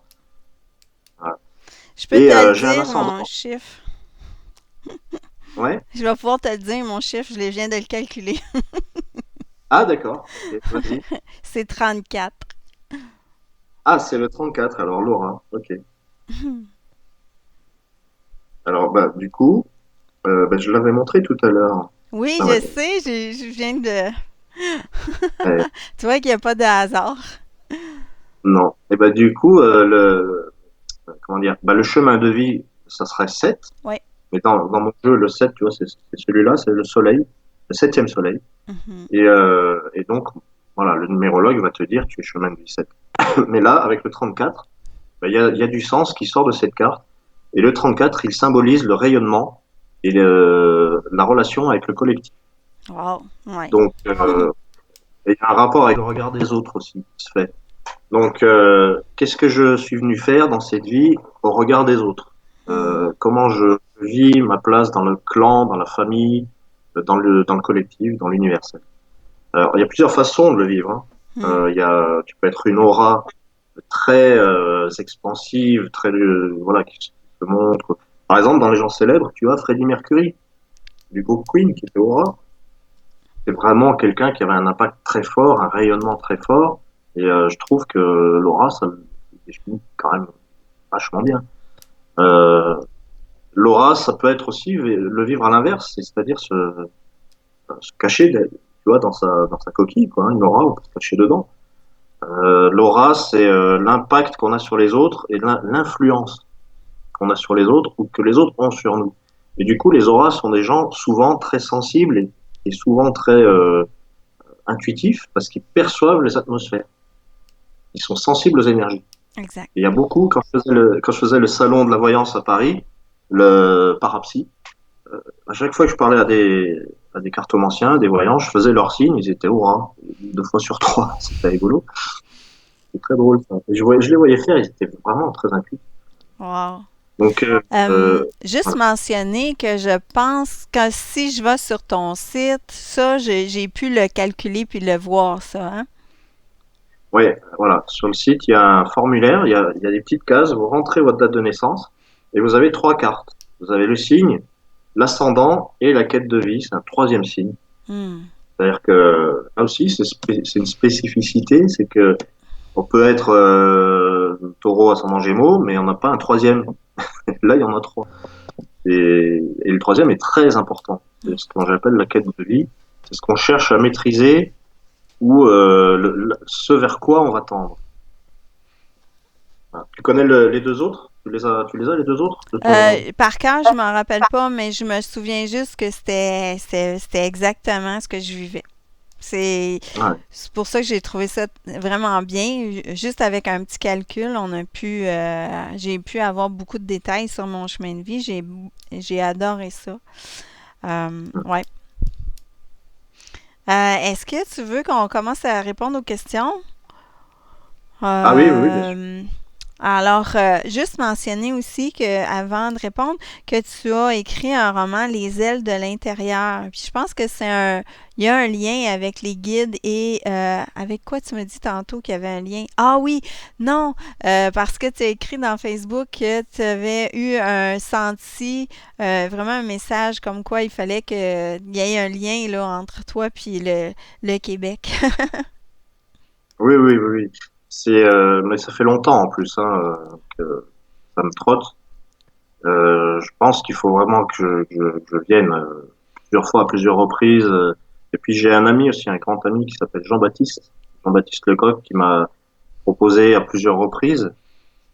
Voilà. Je peux Et te le j'ai un dire, mon ascendant. chiffre. Ouais. Je vais pouvoir te le dire, mon chiffre. Je viens de le calculer. Ah, d'accord. Ok, vas-y. C'est 34. Ah, c'est le 34, alors Laura. Ok. Alors, bah, du coup, bah, je l'avais montré tout à l'heure. Oui, Ah ouais. je sais. Je viens de... Ouais. Tu vois qu'il n'y a pas de hasard. Non. Et bah, du coup, comment dire, bah, le chemin de vie, ça serait 7. Oui. Mais dans mon jeu, le 7, tu vois, c'est celui-là, c'est le soleil, le septième soleil. Mhm. Et donc, voilà, le numérologue va te dire, tu es chemin de vie 7. Mais là, avec le 34, bah, il y a du sens qui sort de cette carte. Et le 34, il symbolise le rayonnement et la relation avec le collectif. Wow. Ouais. Donc, et il y a un rapport avec le regard des autres aussi qui se fait. Donc, qu'est-ce que je suis venu faire dans cette vie au regard des autres? Hmm. Comment je vis ma place dans le clan, dans la famille, dans le collectif, dans l'universel. Alors, il y a plusieurs façons de le vivre. Hein. Hmm. Tu peux être une aura très expansive, très voilà, qui se montre. Par exemple, dans les gens célèbres, tu vois Freddie Mercury du groupe Queen qui était Aura. C'est vraiment quelqu'un qui avait un impact très fort, un rayonnement très fort. Et je trouve que Laura, ça le définit quand même vachement bien. Euh, L'aura, ça peut être aussi le vivre à l'inverse, c'est-à-dire se cacher, tu vois, dans sa coquille, quoi. Une aura, on peut se cacher dedans. L'aura, c'est l'impact qu'on a sur les autres et l'influence qu'on a sur les autres ou que les autres ont sur nous. Et du coup, les auras sont des gens souvent très sensibles et souvent très intuitifs parce qu'ils perçoivent les atmosphères. Ils sont sensibles aux énergies. Exact. Et il y a beaucoup, quand je faisais le salon de la voyance à Paris, le parapsy, à chaque fois que je parlais à des cartomanciens, des voyants, je faisais leur signe, ils étaient aura, 2 fois sur 3, c'était rigolo. C'est très drôle ça. Et je les voyais faire, ils étaient vraiment très intuitifs. Wow. Donc, Juste voilà. mentionner que je pense que si je vais sur ton site, ça, j'ai pu le calculer puis le voir, ça, hein? Ouais, voilà. Sur le site, il y a un formulaire, il y a des petites cases, vous rentrez votre date de naissance et vous avez 3 cartes. Vous avez le signe, l'ascendant et la quête de vie, c'est un troisième signe. Hmm. C'est-à-dire que là aussi, c'est une spécificité, c'est que on peut être taureau, ascendant gémeaux, mais on n'a pas un troisième. Là, il y en a 3. Et le troisième est très important. C'est ce que j'appelle la quête de vie. C'est ce qu'on cherche à maîtriser ou ce vers quoi on va tendre. Voilà. Tu connais les 2 autres? Tu les as les 2 autres de ton... Par cœur, je m'en rappelle pas, mais je me souviens juste que c'était exactement ce que je vivais. Ouais. C'est pour ça que j'ai trouvé ça vraiment bien. Juste avec un petit calcul, j'ai pu avoir beaucoup de détails sur mon chemin de vie. J'ai adoré ça. Ouais. Est-ce que tu veux qu'on commence à répondre aux questions? Ah oui, oui, oui, bien sûr. Euh, juste mentionner aussi que avant de répondre, que tu as écrit un roman Les ailes de l'intérieur. Puis je pense que il y a un lien avec les guides et avec quoi tu me dis tantôt qu'il y avait un lien. Ah oui, non, parce que tu as écrit dans Facebook que tu avais eu un senti, vraiment un message comme quoi il fallait qu'il y ait un lien là entre toi puis le Québec. Oui, oui, oui, oui. Mais ça fait longtemps en plus hein, que ça me trotte. Je pense qu'il faut vraiment que je vienne plusieurs fois, à plusieurs reprises. Et puis j'ai un ami aussi, un grand ami qui s'appelle Jean-Baptiste Lecoq, qui m'a proposé à plusieurs reprises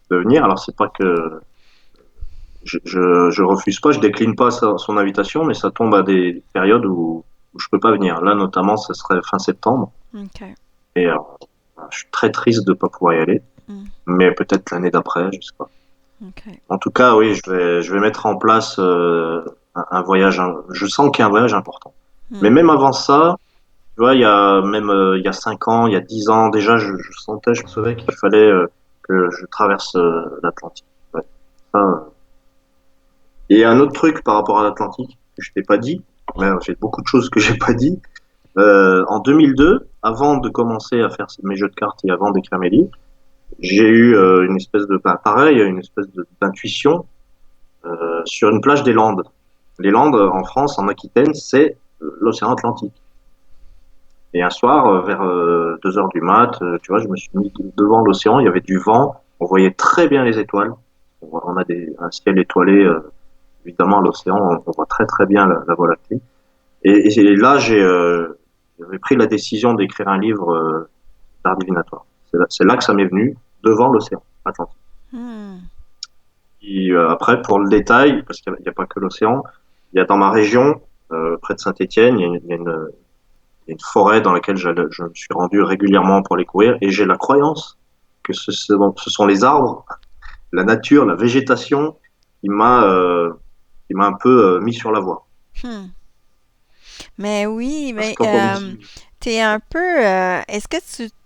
de venir. Alors c'est pas que je refuse pas, je décline pas son invitation, mais ça tombe à des périodes où je peux pas venir. Là notamment, ce serait fin septembre. OK. Et je suis très triste de pas pouvoir y aller, Mm, mais peut-être l'année d'après, je sais pas. OK. En tout cas, oui, je vais mettre en place un voyage. Je sens qu'il y a un voyage important. Mais Mm, même avant ça, tu vois, il y a 5 ans, il y a 10 ans, déjà, je sentais, je savais qu'il fallait que je traverse l'Atlantique. Ouais. Ça, et un autre truc par rapport à l'Atlantique que je t'ai pas dit, mais j'ai beaucoup de choses que j'ai pas dit. En 2002, avant de commencer à faire mes jeux de cartes et avant d'écrire mes livres, j'ai eu une espèce de, bah, pareil, une espèce d'intuition sur une plage des Landes. Les Landes, en France, en Aquitaine, c'est l'océan Atlantique. Et un soir, vers 2 heures du mat, tu vois, je me suis mis devant l'océan, il y avait du vent, on voyait très bien les étoiles. On a un ciel étoilé, évidemment, à l'océan, on voit très très bien la Voie lactée. Et là, j'avais pris la décision d'écrire un livre d'art divinatoire. C'est là que ça m'est venu, devant l'océan Atlantique. mm, Et après, pour le détail, parce qu'il n'y a pas que l'océan, il y a dans ma région, près de Saint-Étienne, il y a une forêt dans laquelle je me suis rendu régulièrement pour aller courir, et j'ai la croyance que ce sont les arbres, la nature, la végétation qui qui m'a un peu mis sur la voie. hmm. Mais oui, Parce mais que quand on me dit, t'es un peu. Est-ce que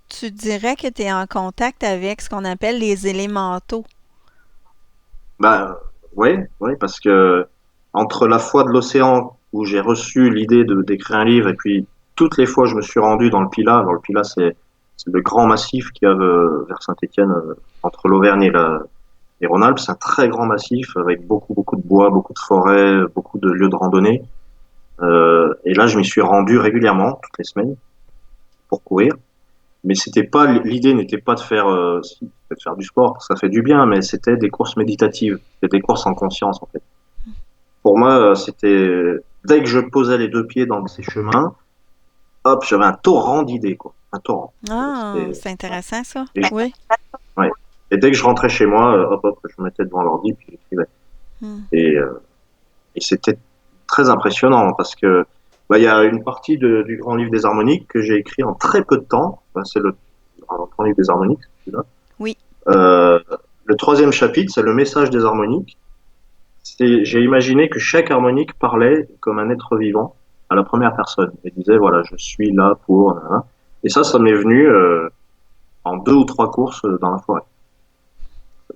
tu dirais que tu es en contact avec ce qu'on appelle les élémentaux? bah ouais, ouais, parce que entre la foi de l'océan où j'ai reçu l'idée de d'écrire un livre et puis toutes les fois je me suis rendu dans le Pilat. Alors le Pilat c'est le grand massif qu'il y a vers Saint-Étienne, entre l'Auvergne et Rhône-Alpes. C'est un très grand massif avec beaucoup de bois, beaucoup de forêts, beaucoup de lieux de randonnée. Et là, je m'y suis rendu régulièrement, toutes les semaines, pour courir. Mais c'était pas, l'idée n'était pas de faire, si, de faire du sport, ça fait du bien, mais c'était des courses méditatives, c'était des courses en conscience, en fait. Pour moi, c'était, dès que je posais les deux pieds dans ces chemins, hop, j'avais un torrent d'idées, quoi. Un torrent. Ah, C'était, c'est intéressant ça. et, Oui. ouais. Et dès que je rentrais chez moi, hop, je me mettais devant l'ordi, puis j'écrivais. Hmm. Et, euh, et c'était très impressionnant parce que bah, il y a une partie du Grand Livre des Harmoniques que j'ai écrit en très peu de temps. Bah, c'est le Grand Livre des Harmoniques, celui-là. Oui. Euh, le troisième chapitre, c'est le message des harmoniques. J'ai imaginé que chaque harmonique parlait comme un être vivant à la première personne et disait voilà, je suis là pour. Hein. Et ça m'est venu en 2 ou 3 courses dans la forêt.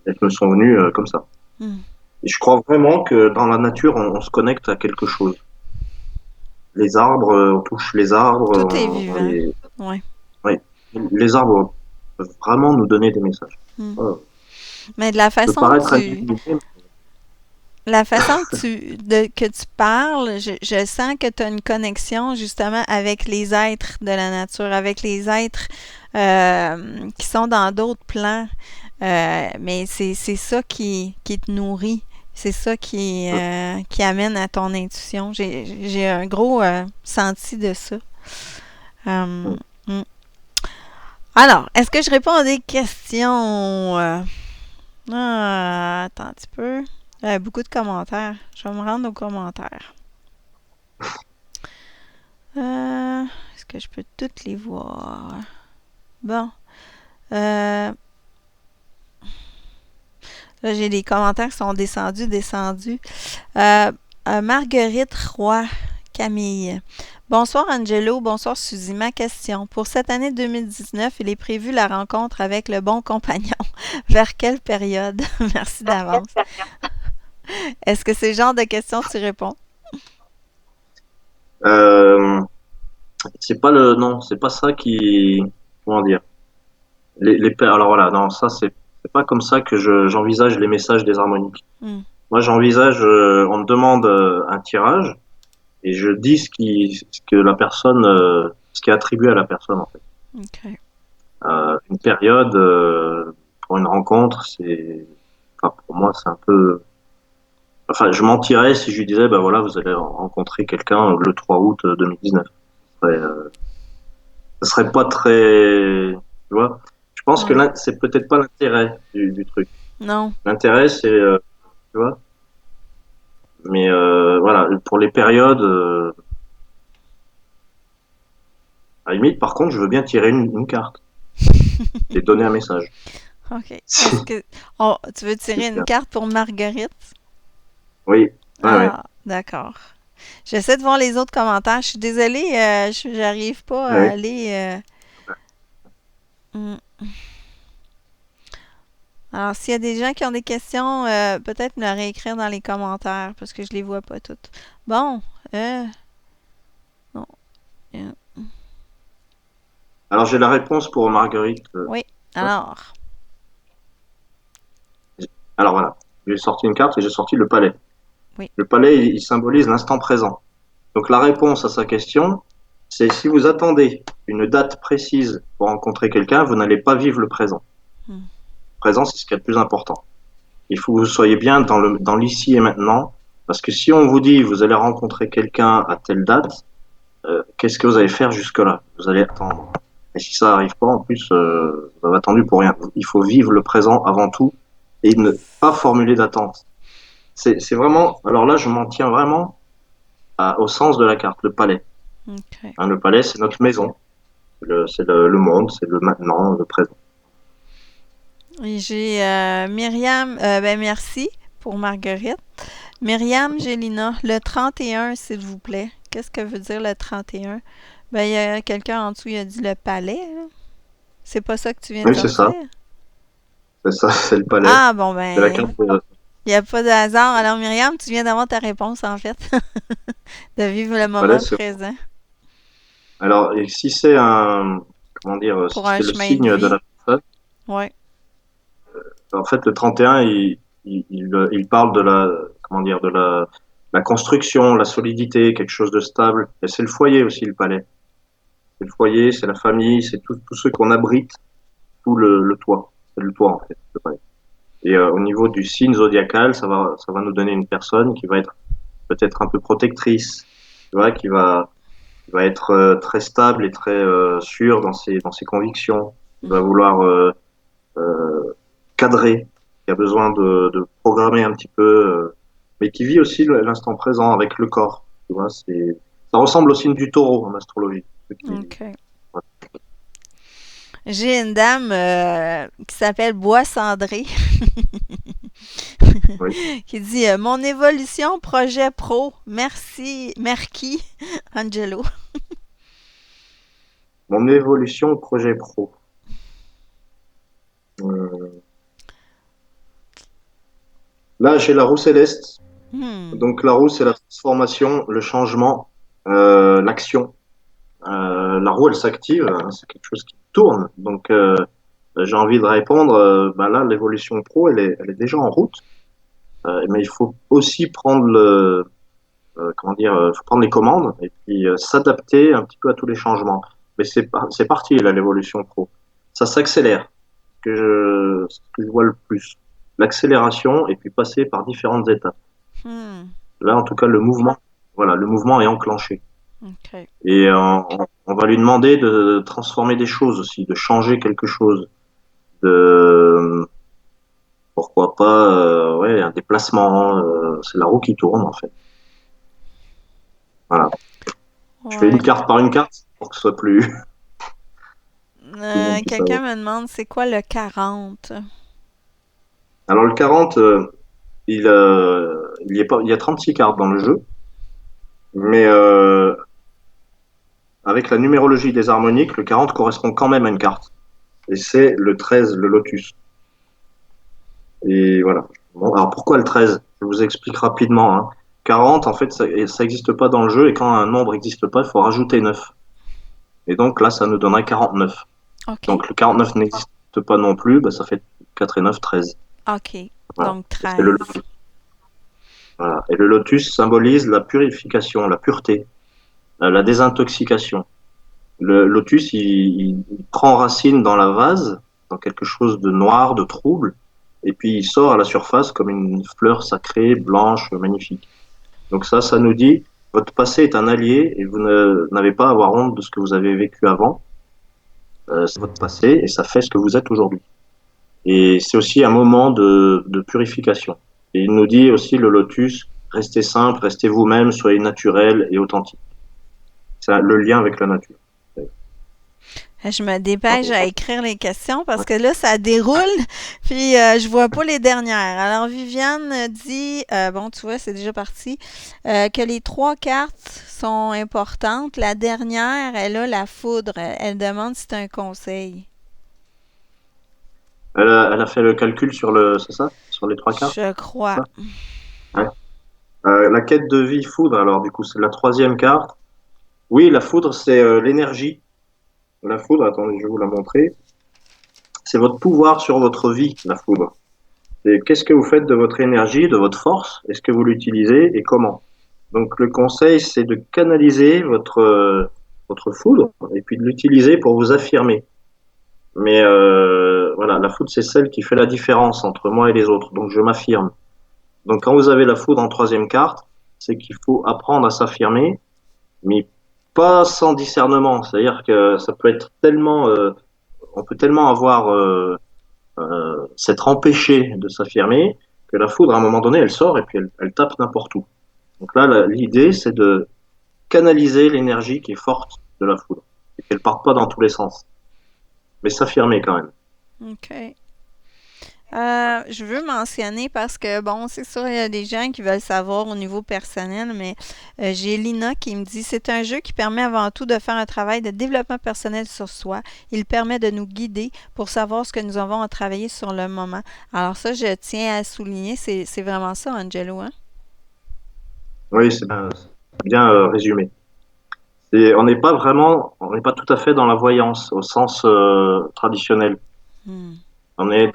Elles me sont venues comme ça. Hmm. Et je crois vraiment que dans la nature, on se connecte à quelque chose. Les arbres, on touche les arbres, Tout est on vivant. les... Oui. Oui, les arbres peuvent vraiment nous donner des messages. Hmm. Ça Mais de la peut façon paraître que tu animé, que tu parles, je sens que tu as une connexion justement avec les êtres de la nature, avec les êtres qui sont dans d'autres plans. Mais c'est ça qui te nourrit. C'est ça qui amène à ton intuition. J'ai un gros senti de ça. Euh, mm. Alors, est-ce que je réponds à des questions? Attends un petit peu. Beaucoup de commentaires. Je vais me rendre aux commentaires. Est-ce que je peux toutes les voir? Bon. Là, j'ai des commentaires qui sont descendus. Marguerite Roy, Camille. Bonsoir Angelo, bonsoir Suzy. Ma question. Pour cette année 2019, il est prévu la rencontre avec le bon compagnon. Vers quelle période? Merci d'avance. Est-ce que c'est le genre de questions que tu réponds? euh, c'est pas non, c'est pas ça qui, comment dire, alors voilà, non, ça c'est pas comme ça que j'envisage les messages des harmoniques. Hmm. Moi, j'envisage, on me demande un tirage et je dis ce que la personne, ce qui est attribué à la personne en fait. OK. Une période pour une rencontre, enfin, pour moi, c'est un peu. Enfin, je mentirais si je lui disais, ben voilà, vous allez rencontrer quelqu'un le 3 août 2019. Ce serait pas très, tu vois. Je pense que Ouais. là, c'est peut-être pas l'intérêt du truc. Non. L'intérêt, c'est, tu vois. Mais voilà, pour les périodes, à la limite, par contre, je veux bien tirer une carte et donner un message. OK. Si, Tu veux si tirer c'est une carte pour Marguerite? Oui, ouais. Ah, d'accord. J'essaie de voir les autres commentaires. Je suis désolée, j'arrive pas à Ouais. aller. Hmm. Alors, s'il y a des gens qui ont des questions, peut-être me le réécrire dans les commentaires parce que je les vois pas toutes. Bon, non. euh, Alors, j'ai la réponse pour Marguerite. oui. Alors, Alors voilà, j'ai sorti une carte et j'ai sorti le palais. oui. Le palais, il symbolise l'instant présent. Donc la réponse à sa question, c'est si vous attendez une date précise pour rencontrer quelqu'un, vous n'allez pas vivre le présent. Hmm. Le présent, c'est ce qui est le plus important. Il faut que vous soyez bien dans l'ici et maintenant, parce que si on vous dit vous allez rencontrer quelqu'un à telle date, qu'est-ce que vous allez faire jusque-là? Vous allez attendre. Et si ça n'arrive pas, en plus, vous avez attendu pour rien. Il faut vivre le présent avant tout et ne pas formuler d'attente. C'est vraiment. Alors là, je m'en tiens vraiment au sens de la carte, le palais. OK. Hein, le palais, c'est notre maison. C'est le monde, c'est le maintenant, le présent. Et j'ai Myriam, ben merci pour Marguerite. Myriam Gélina, le 31, s'il vous plaît. Qu'est-ce que veut dire le 31? Ben, il y a quelqu'un en dessous, il a dit le palais, là. C'est pas ça que tu viens de Oui, c'est sortir? ça. C'est ça, c'est le palais. Ah, bon, C'est la ben, carte. il n'y a pas de hasard. Alors, Myriam, tu viens d'avoir ta réponse, en fait, de vivre le Palais, moment c'est. présent. Alors, et si c'est un. comment dire, si Pour un c'est le chemin de signe de vie. la personne. Ouais. En fait, le 31, il parle de la, comment dire, de la construction, la solidité, quelque chose de stable. Et c'est le foyer aussi, le palais. C'est le foyer, c'est la famille, c'est tous ceux qu'on abrite sous le toit. C'est le toit, en fait, le palais. Et au niveau du signe zodiacal, ça va nous donner une personne qui va être peut-être un peu protectrice, tu vois, qui va être très stable et très sûre dans ses convictions, qui va Mhm. vouloir euh, cadrer, qui a besoin de programmer un petit peu, mais qui vit aussi l'instant présent avec le corps. Tu vois, ça ressemble au signe du taureau en astrologie. Ceux OK. J'ai une dame qui s'appelle Bois Cendré oui. qui dit Mon évolution projet pro. Merci, Merci, Angelo. Mon évolution projet pro. Euh, Là, j'ai la roue céleste. Hmm. Donc la roue, c'est la transformation, le changement, l'action. La roue, elle s'active, hein, c'est quelque chose qui tourne. Donc j'ai envie de répondre, bah là, l'évolution pro, elle est déjà en route. Mais il faut aussi prendre comment dire, faut prendre les commandes et puis s'adapter un petit peu à tous les changements. Mais c'est parti là, l'évolution pro. Ça s'accélère, ce que je vois le plus. L'accélération et puis passer par différentes étapes. Hmm. Là, en tout cas, le mouvement est enclenché. OK. Et on va lui demander de transformer des choses aussi, de changer quelque chose, de pourquoi pas, ouais, un déplacement. C'est la roue qui tourne en fait. Voilà. Je fais une Ouais. carte par une carte pour que ce soit plus tout le monde puisse Quelqu'un savoir. me demande c'est quoi le 40. Alors le 40, il y a 36 cartes dans le jeu, mais avec la numérologie des harmoniques, le 40 correspond quand même à une carte. Et c'est le 13, le lotus. Et voilà. Bon, alors pourquoi le 13? Je vous explique rapidement, hein. 40, en fait, ça n'existe pas dans le jeu, et quand un nombre n'existe pas, il faut rajouter 9. Et donc là, ça nous donnerait 49. OK. Donc le 49 n'existe pas non plus, bah, ça fait 4 et 9, 13. OK. Voilà. Donc C'est le 13. lotus. Voilà. Et le lotus symbolise la purification, la pureté, la désintoxication. Le lotus, il prend racine dans la vase, dans quelque chose de noir, de trouble, et puis il sort à la surface comme une fleur sacrée, blanche, magnifique. Donc ça nous dit, votre passé est un allié et vous n'avez pas à avoir honte de ce que vous avez vécu avant. C'est votre passé et ça fait ce que vous êtes aujourd'hui. Et c'est aussi un moment de purification. Et il nous dit aussi, le lotus, restez simple, restez vous-même, soyez naturel et authentique. C'est le lien avec la nature. Je me dépêche à écrire les questions parce que là, ça déroule, puis je vois pas les dernières. Alors, Viviane dit, bon, tu vois, c'est déjà parti, que les trois cartes sont importantes. La dernière, elle a la foudre. Elle demande si c'est un conseil. Elle a fait le calcul c'est ça? Sur les trois cartes? Je C'est crois. ça? Ouais. La quête de vie foudre, alors du coup, c'est la troisième carte. Oui, la foudre, c'est l'énergie. La foudre, attendez, je vais vous la montrer. C'est votre pouvoir sur votre vie, la foudre. C'est qu'est-ce que vous faites de votre énergie, de votre force? Est-ce que vous l'utilisez et comment? Donc le conseil, c'est de canaliser votre foudre et puis de l'utiliser pour vous affirmer. Mais voilà, la foudre, c'est celle qui fait la différence entre moi et les autres. Donc je m'affirme. Donc quand vous avez la foudre en troisième carte, c'est qu'il faut apprendre à s'affirmer, mais pas sans discernement. C'est-à-dire que ça peut être tellement, on peut tellement avoir s'être empêché de s'affirmer que la foudre, à un moment donné, elle sort et puis elle tape n'importe où. Donc là, l'idée, c'est de canaliser l'énergie qui est forte de la foudre et qu'elle parte pas dans tous les sens, mais s'affirmer quand même. OK. Je veux mentionner parce que, bon, c'est sûr, il y a des gens qui veulent savoir au niveau personnel, mais j'ai Lina qui me dit, c'est un jeu qui permet avant tout de faire un travail de développement personnel sur soi. Il permet de nous guider pour savoir ce que nous avons à travailler sur le moment. Alors ça, je tiens à souligner, c'est vraiment ça, Angelo, hein? Oui, c'est bien résumé. on n'est pas on n'est pas tout à fait dans la voyance au sens traditionnel. Hmm. On est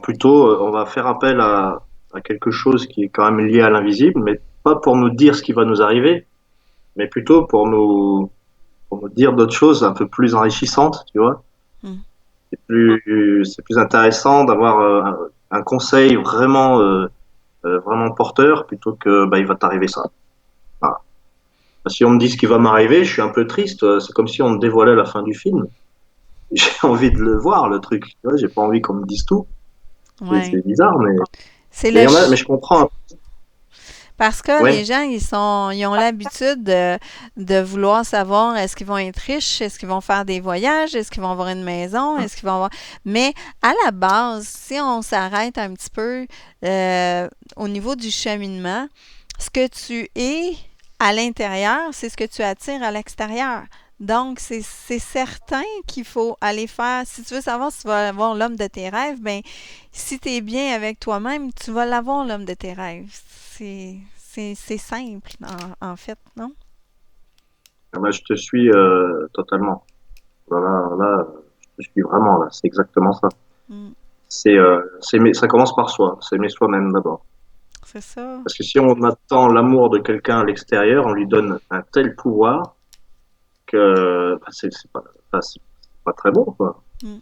plutôt, on va faire appel à quelque chose qui est quand même lié à l'invisible, mais pas pour nous dire ce qui va nous arriver, mais plutôt pour nous dire d'autres choses un peu plus enrichissantes, tu vois. Hmm. C'est plus intéressant d'avoir un conseil vraiment porteur plutôt que bah, il va t'arriver ça. Voilà. Si on me dit ce qui va m'arriver, je suis un peu triste. C'est comme si on me dévoilait la fin du film. J'ai envie de le voir, le truc. Tu vois, j'ai pas envie qu'on me dise tout. Ouais. C'est bizarre, C'est mais il le y en a, mais ch- je comprends. Parce que les Ouais. gens, ils ont l'habitude de vouloir savoir est-ce qu'ils vont être riches, est-ce qu'ils vont faire des voyages, est-ce qu'ils vont avoir une maison, est-ce qu'ils vont avoir... Mais à la base, si on s'arrête un petit peu euh, au niveau du cheminement, ce que tu es à l'intérieur, c'est ce que tu attires à l'extérieur. Donc, c'est certain qu'il faut aller faire, si tu veux savoir si tu vas avoir l'homme de tes rêves, ben, si tu es bien avec toi-même, tu vas l'avoir l'homme de tes rêves. C'est simple, en fait, non? Ah bah, je te suis totalement. Voilà, là, je te suis vraiment là. C'est exactement ça. Mm, Ça commence par soi. S'aimer soi-même d'abord. c'est ça. Parce que si on attend l'amour de quelqu'un à l'extérieur, on lui donne un tel pouvoir que bah, c'est pas très bon, quoi. Mm,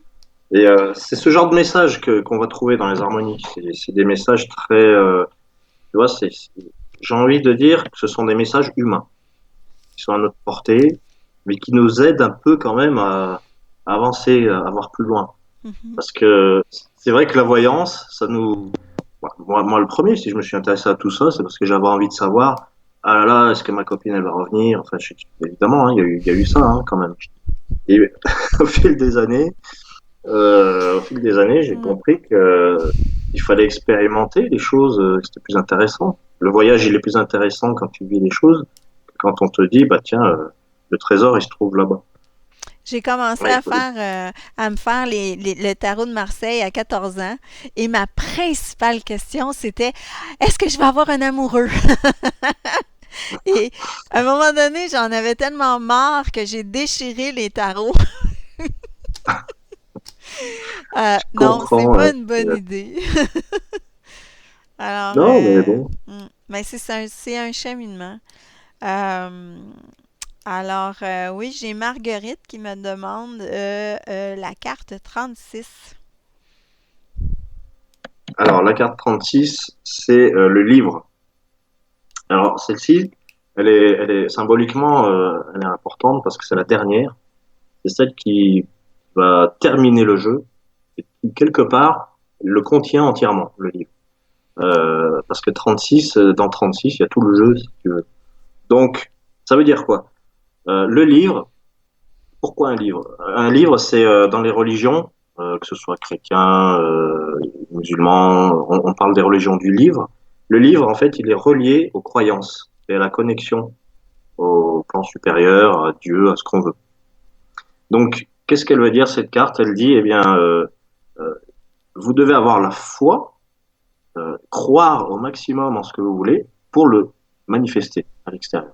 Et c'est ce genre de message qu'on va trouver dans les harmonies. C'est des messages très, tu vois, j'ai envie de dire que ce sont des messages humains qui sont à notre portée, mais qui nous aident un peu quand même à avancer, à voir plus loin. mhm. Parce que c'est vrai que la voyance, ça nous, moi, le premier, si je me suis intéressé à tout ça, c'est parce que j'avais envie de savoir, ah là là, est-ce que ma copine elle va revenir? Enfin, évidemment, hein, il y a eu ça hein, quand même. Et au fil des années, j'ai Mm. compris que il fallait expérimenter les choses, que c'était plus intéressant. Le voyage, il est plus intéressant quand tu vis les choses, que quand on te dit, bah tiens, le trésor, il se trouve là-bas. J'ai commencé Ouais, il à faut les- à me faire le tarot de Marseille à 14 ans et ma principale question c'était est-ce que je vais avoir un amoureux? Et à un moment donné, j'en avais tellement marre que j'ai déchiré les tarots. Je Non, c'est comprends. pas une bonne idée. Alors, Non, mais bon. mais c'est un cheminement. Euh, alors, oui, j'ai Marguerite qui me demande la carte 36. Alors, la carte 36, c'est le livre. Alors, celle-ci, elle est symboliquement, elle est importante parce que c'est la dernière. C'est celle qui va terminer le jeu et qui, quelque part, le contient entièrement, le livre. Parce que 36, dans 36, il y a tout le jeu, si tu veux. Donc, ça veut dire quoi? Le livre, pourquoi un livre? Un livre, c'est dans les religions, que ce soit chrétien, musulman, on parle des religions du livre. Le livre, en fait, il est relié aux croyances et à la connexion au plan supérieur, à Dieu, à ce qu'on veut. Donc, qu'est-ce qu'elle veut dire cette carte? Elle dit, eh bien, euh, vous devez avoir la foi, croire au maximum en ce que vous voulez pour le manifester à l'extérieur.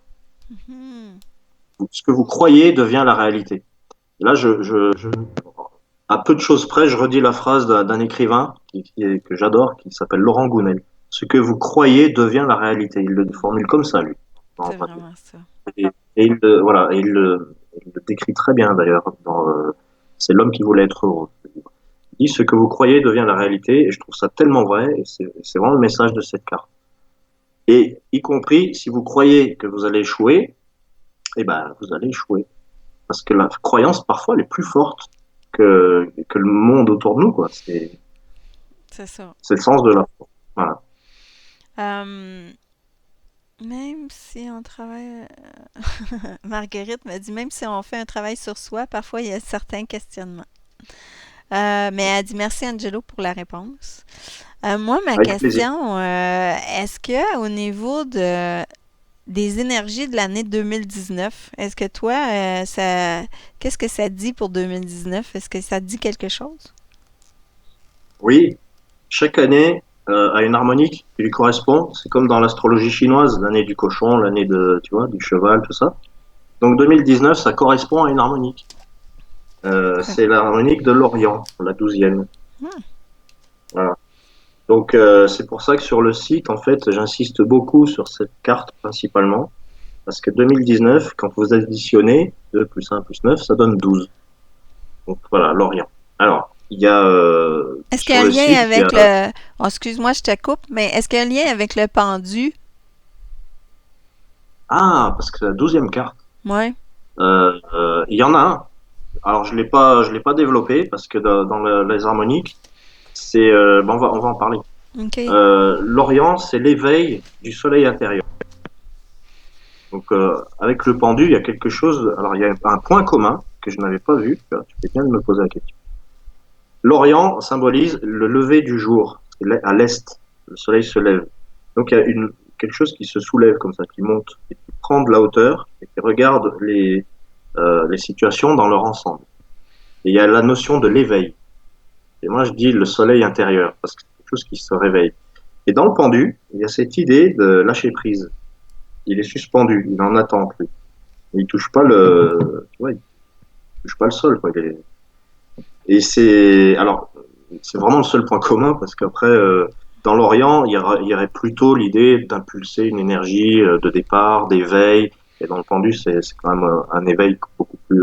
Mhm. Ce que vous croyez devient la réalité. Là, à peu de choses près, je redis la phrase d'un écrivain que j'adore, qui s'appelle Laurent Gounel. Ce que vous croyez devient la réalité. Il le Mhm. formule comme ça, lui. C'est vraiment ça. Et, voilà, il le décrit très bien d'ailleurs. C'est l'homme qui voulait être heureux. Il dit ce que vous croyez devient la réalité, et je trouve ça tellement vrai, et c'est vraiment le message de cette carte. Et y compris, si vous croyez que vous allez échouer, eh ben, vous allez échouer. Parce que la croyance, parfois, elle est plus forte que le monde autour de nous, quoi. C'est ça. C'est le sens de la foi. Voilà. Euh, même si on travaille... Marguerite me dit, même si on fait un travail sur soi, parfois il y a certains questionnements. Mais elle dit merci Angelo pour la réponse. Moi, ma Avec plaisir. question, est-ce que au niveau des énergies de l'année 2019, est-ce que toi, qu'est-ce que ça dit pour 2019? Est-ce que ça dit quelque chose? Oui, chaque année a une harmonique qui lui correspond. C'est comme dans l'astrologie chinoise, l'année du cochon, l'année de, tu vois, du cheval, tout ça. Donc 2019, ça correspond à une harmonique. Ok. C'est l'harmonique de l'Orient, la 12e. Hmm. Voilà. Donc c'est pour ça que sur le site, en fait, j'insiste beaucoup sur cette carte principalement, parce que 2019, quand vous additionnez 2 plus 1 plus 9, ça donne 12. Donc voilà, l'Orient. Alors, il y a Est-ce qu'il y sur a un le lien site, il y a avec le... Oh, excuse-moi, je te coupe, mais est-ce qu'il y a un lien avec le pendu? parce que c'est la 12e carte. Ouais. Il y en a un. Alors je l'ai pas développé parce que dans les harmoniques, c'est on va en parler. OK. L'Orient, c'est l'éveil du soleil intérieur. Donc avec le pendu, il y a quelque chose. Alors il y a un point commun que je n'avais pas vu. Tu fais bien de me poser la question. L'Orient symbolise le lever du jour. C'est à l'est, le soleil se lève. Donc il y a quelque chose qui se soulève comme ça, qui monte et qui prend de la hauteur et qui regarde les situations dans leur ensemble. Et il y a la notion de l'éveil. Et moi, je dis le soleil intérieur, parce que c'est quelque chose qui se réveille. Et dans le pendu, il y a cette idée de lâcher prise. Il est suspendu, il est en attente, lui. Il touche pas tu vois, il touche pas le sol, quoi. Et c'est vraiment le seul point commun, parce qu'après, dans l'Orient, il y aurait plutôt l'idée d'impulser une énergie de départ, d'éveil. Et dans le pendu, c'est quand même un éveil beaucoup plus,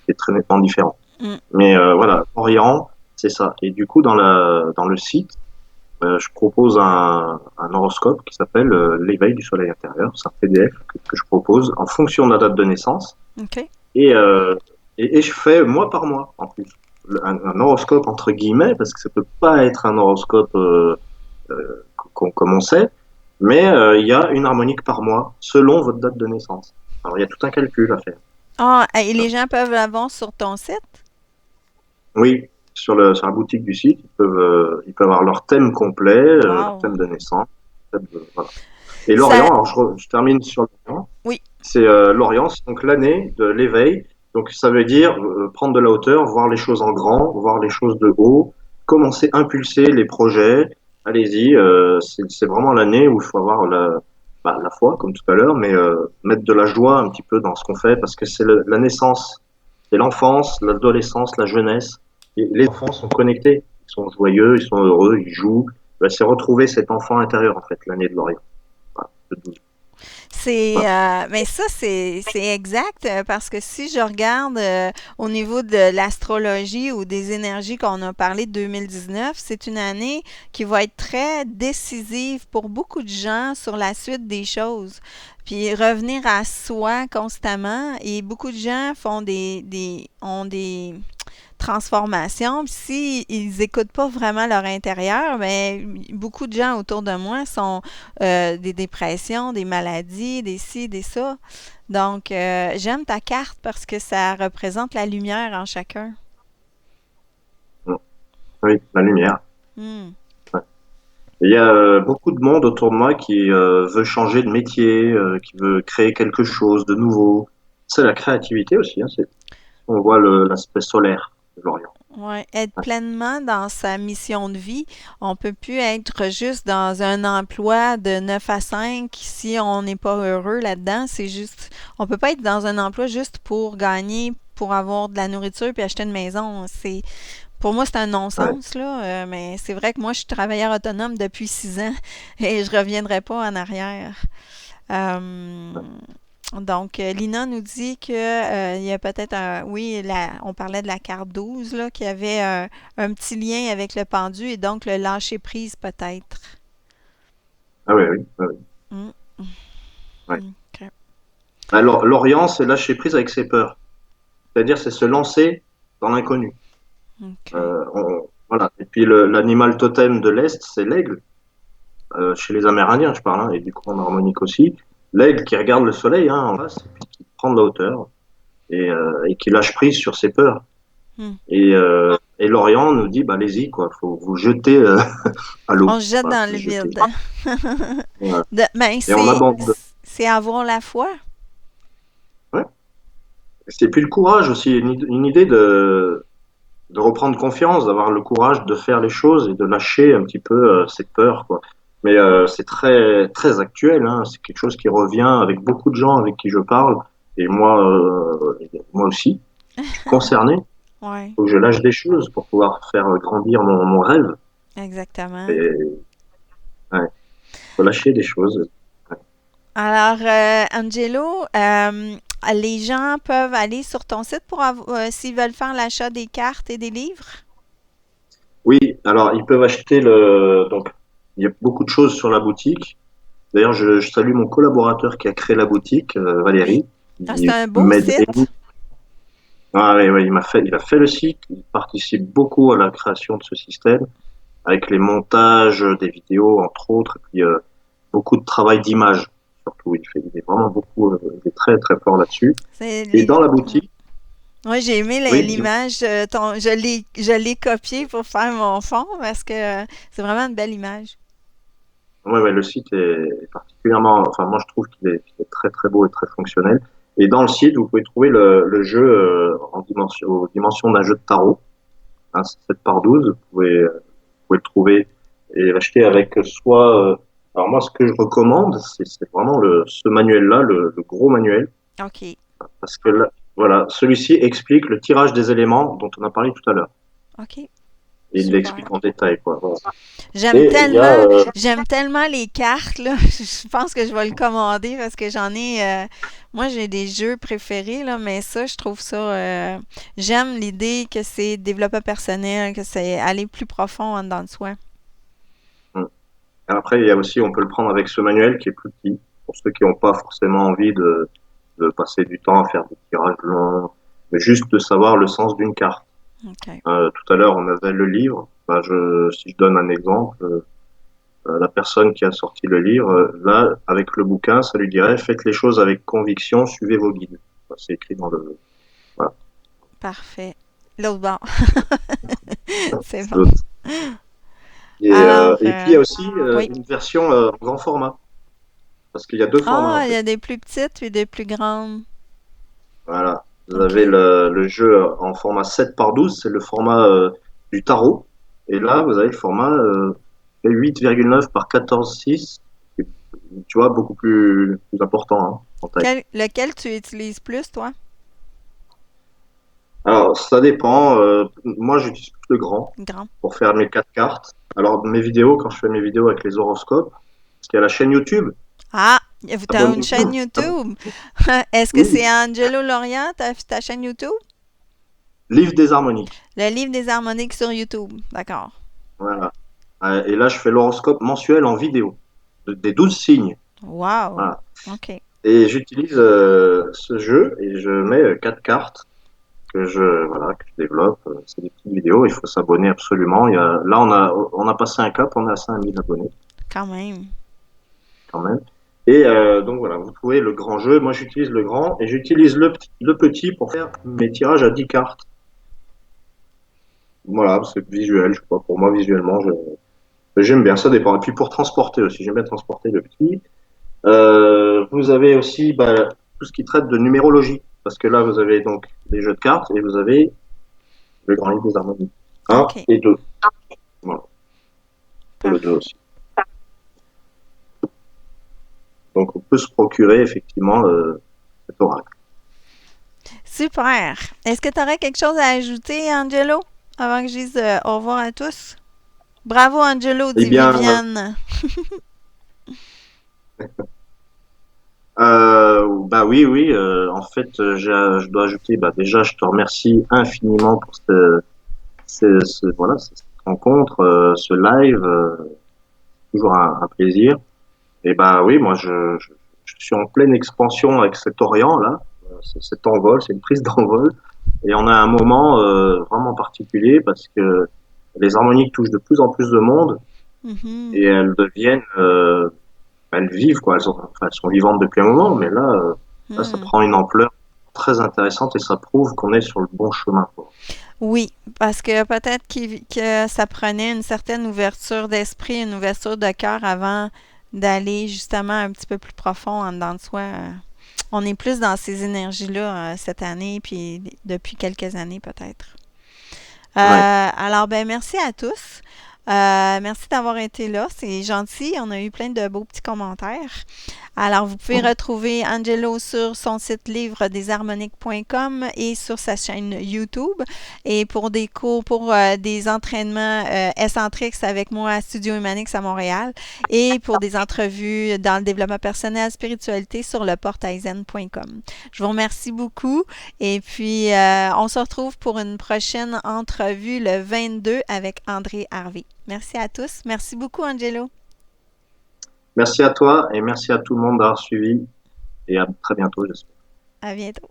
qui est très nettement différent. Hmm. Mais voilà, Orient, c'est ça. Et du coup, dans le site, je propose un horoscope qui s'appelle l'éveil du soleil intérieur. C'est un PDF que je propose en fonction de la date de naissance. OK. Et, euh, et je fais mois par mois, en plus. Un horoscope entre guillemets, parce que ça peut pas être un horoscope comme on sait, mais il y a une harmonique par mois selon votre date de naissance. Alors il y a tout un calcul à faire. Ah, et les gens peuvent l'avoir sur ton site? Oui, sur la boutique du site, ils peuvent avoir leur thème complet, leur Wow. thème de naissance. Voilà. Et l'Orient, Ça... alors je termine sur l'Orient. Oui. C'est l'Orient, c'est donc l'année de l'éveil. Donc ça veut dire prendre de la hauteur, voir les choses en grand, voir les choses de haut, commencer à impulser les projets. Allez-y, c'est vraiment l'année où il faut avoir la foi, comme tout à l'heure, mais mettre de la joie un petit peu dans ce qu'on fait, parce que c'est la naissance, c'est l'enfance, l'adolescence, la jeunesse. Et les enfants sont connectés, ils sont joyeux, ils sont heureux, ils jouent. Ben, c'est retrouver cet enfant intérieur, en fait, l'année de l'Orient. Voilà, le 12. Voilà. Mais ça, c'est exact parce que si je regarde au niveau de l'astrologie ou des énergies qu'on a parlé de 2019, c'est une année qui va être très décisive pour beaucoup de gens sur la suite des choses. Puis revenir à soi constamment et beaucoup de gens ont des transformation. Puis si ils écoutent pas vraiment leur intérieur, mais beaucoup de gens autour de moi sont des dépressions, des maladies, des ci, des ça. Donc, j'aime ta carte parce que ça représente la lumière en chacun. Oui, la lumière. Hmm. Ouais. Il y a beaucoup de monde autour de moi qui veut changer de métier, qui veut créer quelque chose de nouveau. C'est la créativité aussi. Hein, on voit l'aspect solaire de l'Orient. Ouais, être pleinement dans sa mission de vie. On peut plus être juste dans un emploi de 9 à 5 si on n'est pas heureux là-dedans. C'est juste, on peut pas être dans un emploi juste pour gagner, pour avoir de la nourriture puis acheter une maison. Pour moi, c'est un Ouais. non-sens, là. Mais c'est vrai que moi, je suis travailleur autonome depuis 6 ans et je reviendrai pas en arrière. Euh, donc, Lina nous dit que il y a peut-être un, oui, on parlait de la carte 12 là, qu'il y avait un petit lien avec le pendu et donc le lâcher prise peut-être. Ah oui, oui, oui, oui. Mm, Ouais. ok. Alors, l'Orient, c'est lâcher prise avec ses peurs. C'est-à-dire, c'est se lancer dans l'inconnu. Ok. Voilà. Et puis, l'animal totem de l'Est, c'est l'aigle. Chez les Amérindiens, je parle, hein, et du coup en harmonique aussi. L'aigle qui regarde le soleil en face, et puis qui prend de la hauteur et qui lâche prise sur ses peurs. Hmm. Et l'Orient nous dit, bah, allez-y, quoi, faut vous jeter à l'eau. On se jette Voilà, dans vous le jetez. vide. Voilà. Ben, Et on abandonne. c'est avoir la foi. Ouais. Et puis le courage aussi, une idée de reprendre confiance, d'avoir le courage de faire les choses et de lâcher un petit peu ses peurs, quoi. Mais c'est très, très actuel, hein. C'est quelque chose qui revient avec beaucoup de gens avec qui je parle. Et moi aussi, je suis concerné. Il Ouais, faut que je lâche des choses pour pouvoir faire grandir mon rêve. exactement. Et ouais, faut lâcher des choses. Ouais. Alors, Angelo, les gens peuvent aller sur ton site pour s'ils veulent faire l'achat des cartes et des livres? Oui, alors ils peuvent acheter donc il y a beaucoup de choses sur la boutique. D'ailleurs, je salue mon collaborateur qui a créé la boutique, Oui. Valérie. Ah, c'est Il un beau m'aide site. énormément. Ah, oui, oui, il a fait le site. Il participe beaucoup à la création de ce système, avec les montages des vidéos, entre autres, et puis beaucoup de travail d'image, surtout. Il est vraiment beaucoup, il est très, très fort là-dessus. C'est Et les... dans la Ouais. boutique, Ouais, j'ai aimé oui, l'image. Je l'ai copié pour faire mon fond parce que c'est vraiment une belle image. ouais, ouais, le site est particulièrement, enfin, moi, je trouve qu'il est très, très beau et très fonctionnel. Et dans le site, vous pouvez trouver le jeu aux dimensions d'un jeu de tarot, hein, c'est 7 par 12. Vous pouvez le trouver et l'acheter avec alors moi, ce que je recommande, c'est vraiment ce manuel-là, le gros manuel, OK. parce que là, voilà, celui-ci explique le tirage des éléments dont on a parlé tout à l'heure. OK. Et il Super. l'explique en détail, quoi. Voilà. J'aime Et il y a, tellement, j'aime tellement les cartes, là. Je pense que je vais le commander parce que moi, j'ai des jeux préférés, là, mais ça, je trouve ça, j'aime l'idée que c'est développement personnel, que c'est aller plus profond en dedans de soi. après, il y a aussi, on peut le prendre avec ce manuel qui est plus petit, pour ceux qui n'ont pas forcément envie de passer du temps à faire des tirages longs, mais juste de savoir le sens d'une carte. OK. Tout à l'heure, on avait le livre. Bah, si je donne un exemple, la personne qui a sorti le livre, là, avec le bouquin, ça lui dirait, faites les choses avec conviction, suivez vos guides. Bah, c'est écrit dans le, voilà. Parfait. L'autre bord. C'est bon. L'autre. Alors, Et puis, il y a aussi oui. une version en grand format, parce qu'il y a deux formats, Ah, en il y fait. a des plus petites et des plus grandes. Voilà. Vous avez OK. le jeu en format 7 par 12, c'est le format du tarot. Et là, vous avez le format 8,9 par 14,6. Tu vois, beaucoup plus important, hein, en taille. Lequel tu utilises plus, toi? Alors, ça dépend. Moi, j'utilise plus le grand Grand. pour faire mes 4 cartes. Alors, mes vidéos, quand je fais mes vidéos avec les horoscopes, parce qu'il y a la chaîne YouTube, Ah, tu as une chaîne abonne-vous. YouTube. Est-ce que c'est Oui, Angelo Lorient, ta chaîne YouTube? Livre des harmonies. Le livre des harmoniques sur YouTube. D'accord. Voilà. Et là, je fais l'horoscope mensuel en vidéo, des 12 signes. Wow. Voilà. OK. Et j'utilise ce jeu et je mets 4 cartes que je développe. C'est des petites vidéos. Il faut s'abonner absolument. Là, on a passé un cap. On est à 5000 abonnés Quand même. quand même. Et donc voilà, vous trouvez le grand jeu. Moi, j'utilise le grand et j'utilise le petit pour faire mes tirages à 10 cartes. Voilà, c'est visuel, je crois. Pour moi, visuellement, j'aime bien. Ça dépend. Et puis pour transporter aussi, j'aime bien transporter le petit. Vous avez aussi tout ce qui traite de numérologie. Parce que là, vous avez donc les jeux de cartes et vous avez le grand livre des harmonies. Un OK. et deux. Voilà. Et le 2 Parfait. aussi. Donc on peut se procurer effectivement cet oracle. Super. Est-ce que tu aurais quelque chose à ajouter, Angelo, avant que je dise au revoir à tous? Bravo, Angelo, Eh dit bien, Viviane. bah oui, oui. En fait, je dois ajouter. Bah déjà, je te remercie infiniment pour voilà, cette rencontre, ce live. Toujours un plaisir. Et bah oui, moi je suis en pleine expansion avec cet Orient là, cet envol, c'est une prise d'envol. Et on a un moment vraiment particulier parce que les harmoniques touchent de plus en plus de monde Mhm. et elles vivent quoi. Elles sont vivantes depuis un moment, mais là ça Hmm. prend une ampleur très intéressante et ça prouve qu'on est sur le bon chemin, quoi. Oui, parce que peut-être que ça prenait une certaine ouverture d'esprit, une ouverture de cœur avant d'aller justement un petit peu plus profond en dedans de soi. On est plus dans ces énergies-là cette année, puis depuis quelques années peut-être. Ouais. Alors, ben merci à tous. Merci d'avoir été là. C'est gentil. On a eu plein de beaux petits commentaires. Alors, vous pouvez Mhm. retrouver Angelo sur son site livredesharmoniques.com et sur sa chaîne YouTube. Et pour des cours, pour des entraînements excentriques avec moi à Studio Humanix à Montréal et pour des entrevues dans le développement personnel, spiritualité sur le portaisen.com. Je vous remercie beaucoup et puis on se retrouve pour une prochaine entrevue le 22 avec André Harvey. Merci à tous. Merci beaucoup, Angelo. Merci à toi et merci à tout le monde d'avoir suivi et à très bientôt, j'espère. À bientôt.